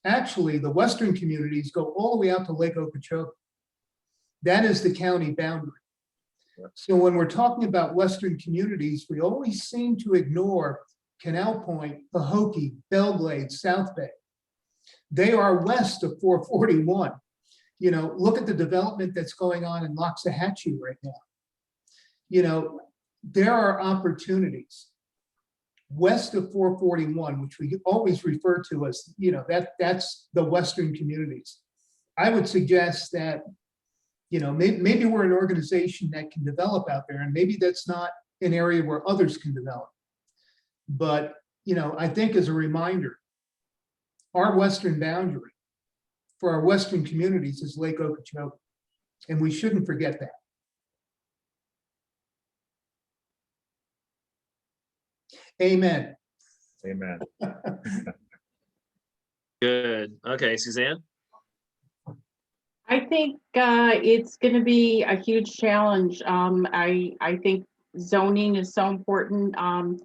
actually, the Western communities go all the way out to Lake Okeechobee. That is the county boundary. So when we're talking about Western communities, we always seem to ignore Canal Point, Pahokee, Belglade, South Bay. They are west of 441. Look at the development that's going on in Loxahatchee right now. There are opportunities west of 441, which we always refer to as, that's the Western communities. I would suggest that, maybe we're an organization that can develop out there, and maybe that's not an area where others can develop. But, I think as a reminder, our Western boundary for our Western communities is Lake Okeechobee, and we shouldn't forget that. Amen. Amen. Good. Okay, Suzanne? I think it's going to be a huge challenge. I think zoning is so important. I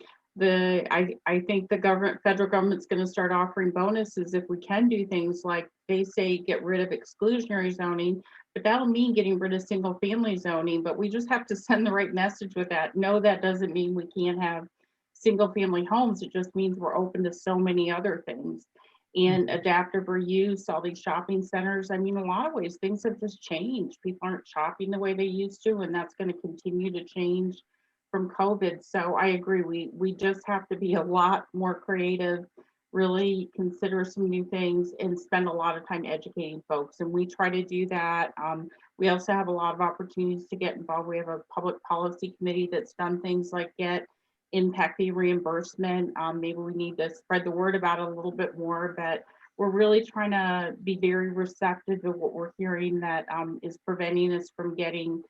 think the federal government's going to start offering bonuses if we can do things like they say get rid of exclusionary zoning, but that'll mean getting rid of single family zoning. But we just have to send the right message with that. No, that doesn't mean we can't have single family homes. It just means we're open to so many other things. And adaptive reuse, all these shopping centers. I mean, a lot of ways things have just changed. People aren't shopping the way they used to, and that's going to continue to change from COVID. So I agree. We just have to be a lot more creative, really consider some new things, and spend a lot of time educating folks. And we try to do that. We also have a lot of opportunities to get involved. We have a public policy committee that's done things like get impact fee reimbursement. Maybe we need to spread the word about it a little bit more, but we're really trying to be very receptive to what we're hearing that is preventing us from getting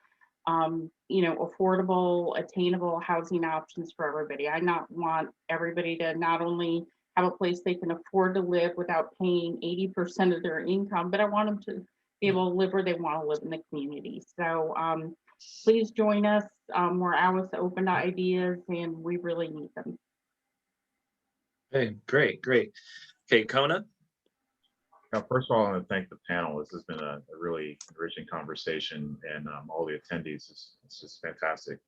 affordable, attainable housing options for everybody. I want everybody to not only have a place they can afford to live without paying 80% of their income, but I want them to be able to live where they want to live in the community. So please join us. We're always open to ideas, and we really need them. Okay, great. Okay, Kona? First of all, I want to thank the panel. This has been a really enriching conversation, and all the attendees. It's just fantastic.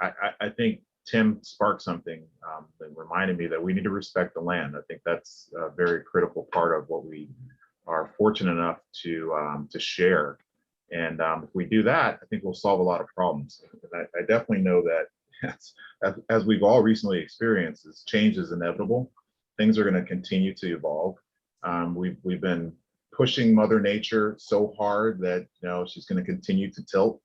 I think Tim sparked something that reminded me that we need to respect the land. I think that's a very critical part of what we are fortunate enough to share. And if we do that, I think we'll solve a lot of problems. And I definitely know that as we've all recently experienced, this change is inevitable. Things are going to continue to evolve. We've been pushing Mother Nature so hard that she's going to continue to tilt,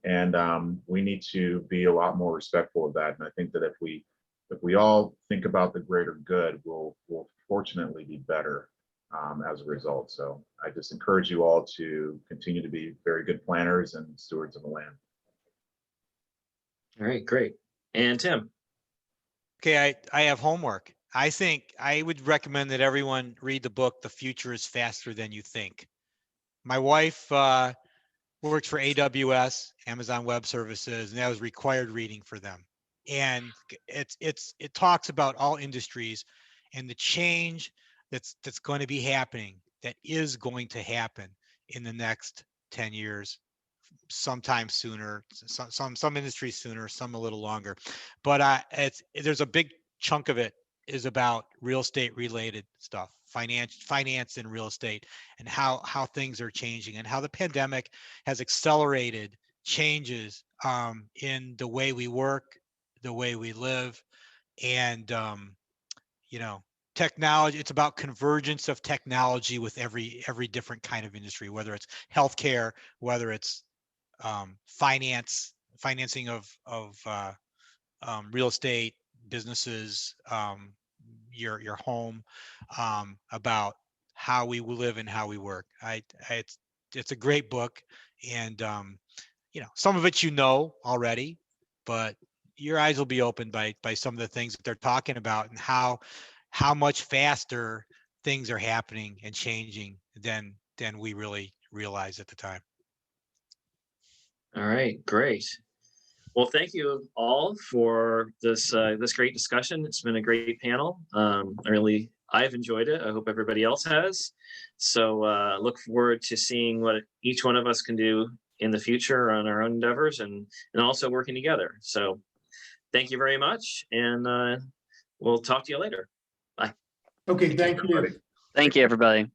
and we need to be a lot more respectful of that. And I think that if we all think about the greater good, we'll fortunately be better as a result. So I just encourage you all to continue to be very good planners and stewards of the land. All right, great. And Tim? Okay, I have homework. I think I would recommend that everyone read the book, The Future is Faster Than You Think. My wife works for AWS, Amazon Web Services, and that was required reading for them. And it talks about all industries and the change that's going to be happening, that is going to happen in the next 10 years, sometime sooner, some industries sooner, some a little longer. But there's a big chunk of it is about real estate related stuff, finance and real estate, and how things are changing, and how the pandemic has accelerated changes in the way we work, the way we live, and technology. It's about convergence of technology with every different kind of industry, whether it's healthcare, whether it's financing of real estate, businesses, your home, about how we live and how we work. It's a great book, and some of it already, but your eyes will be opened by some of the things that they're talking about, and how much faster things are happening and changing than we really realize at the time. All right, great. Well, thank you all for this this great discussion. It's been a great panel. I've enjoyed it. I hope everybody else has. So look forward to seeing what each one of us can do in the future on our own endeavors and also working together. So thank you very much. And we'll talk to you later. Bye. Okay, thank you. everybody. Thank you, everybody.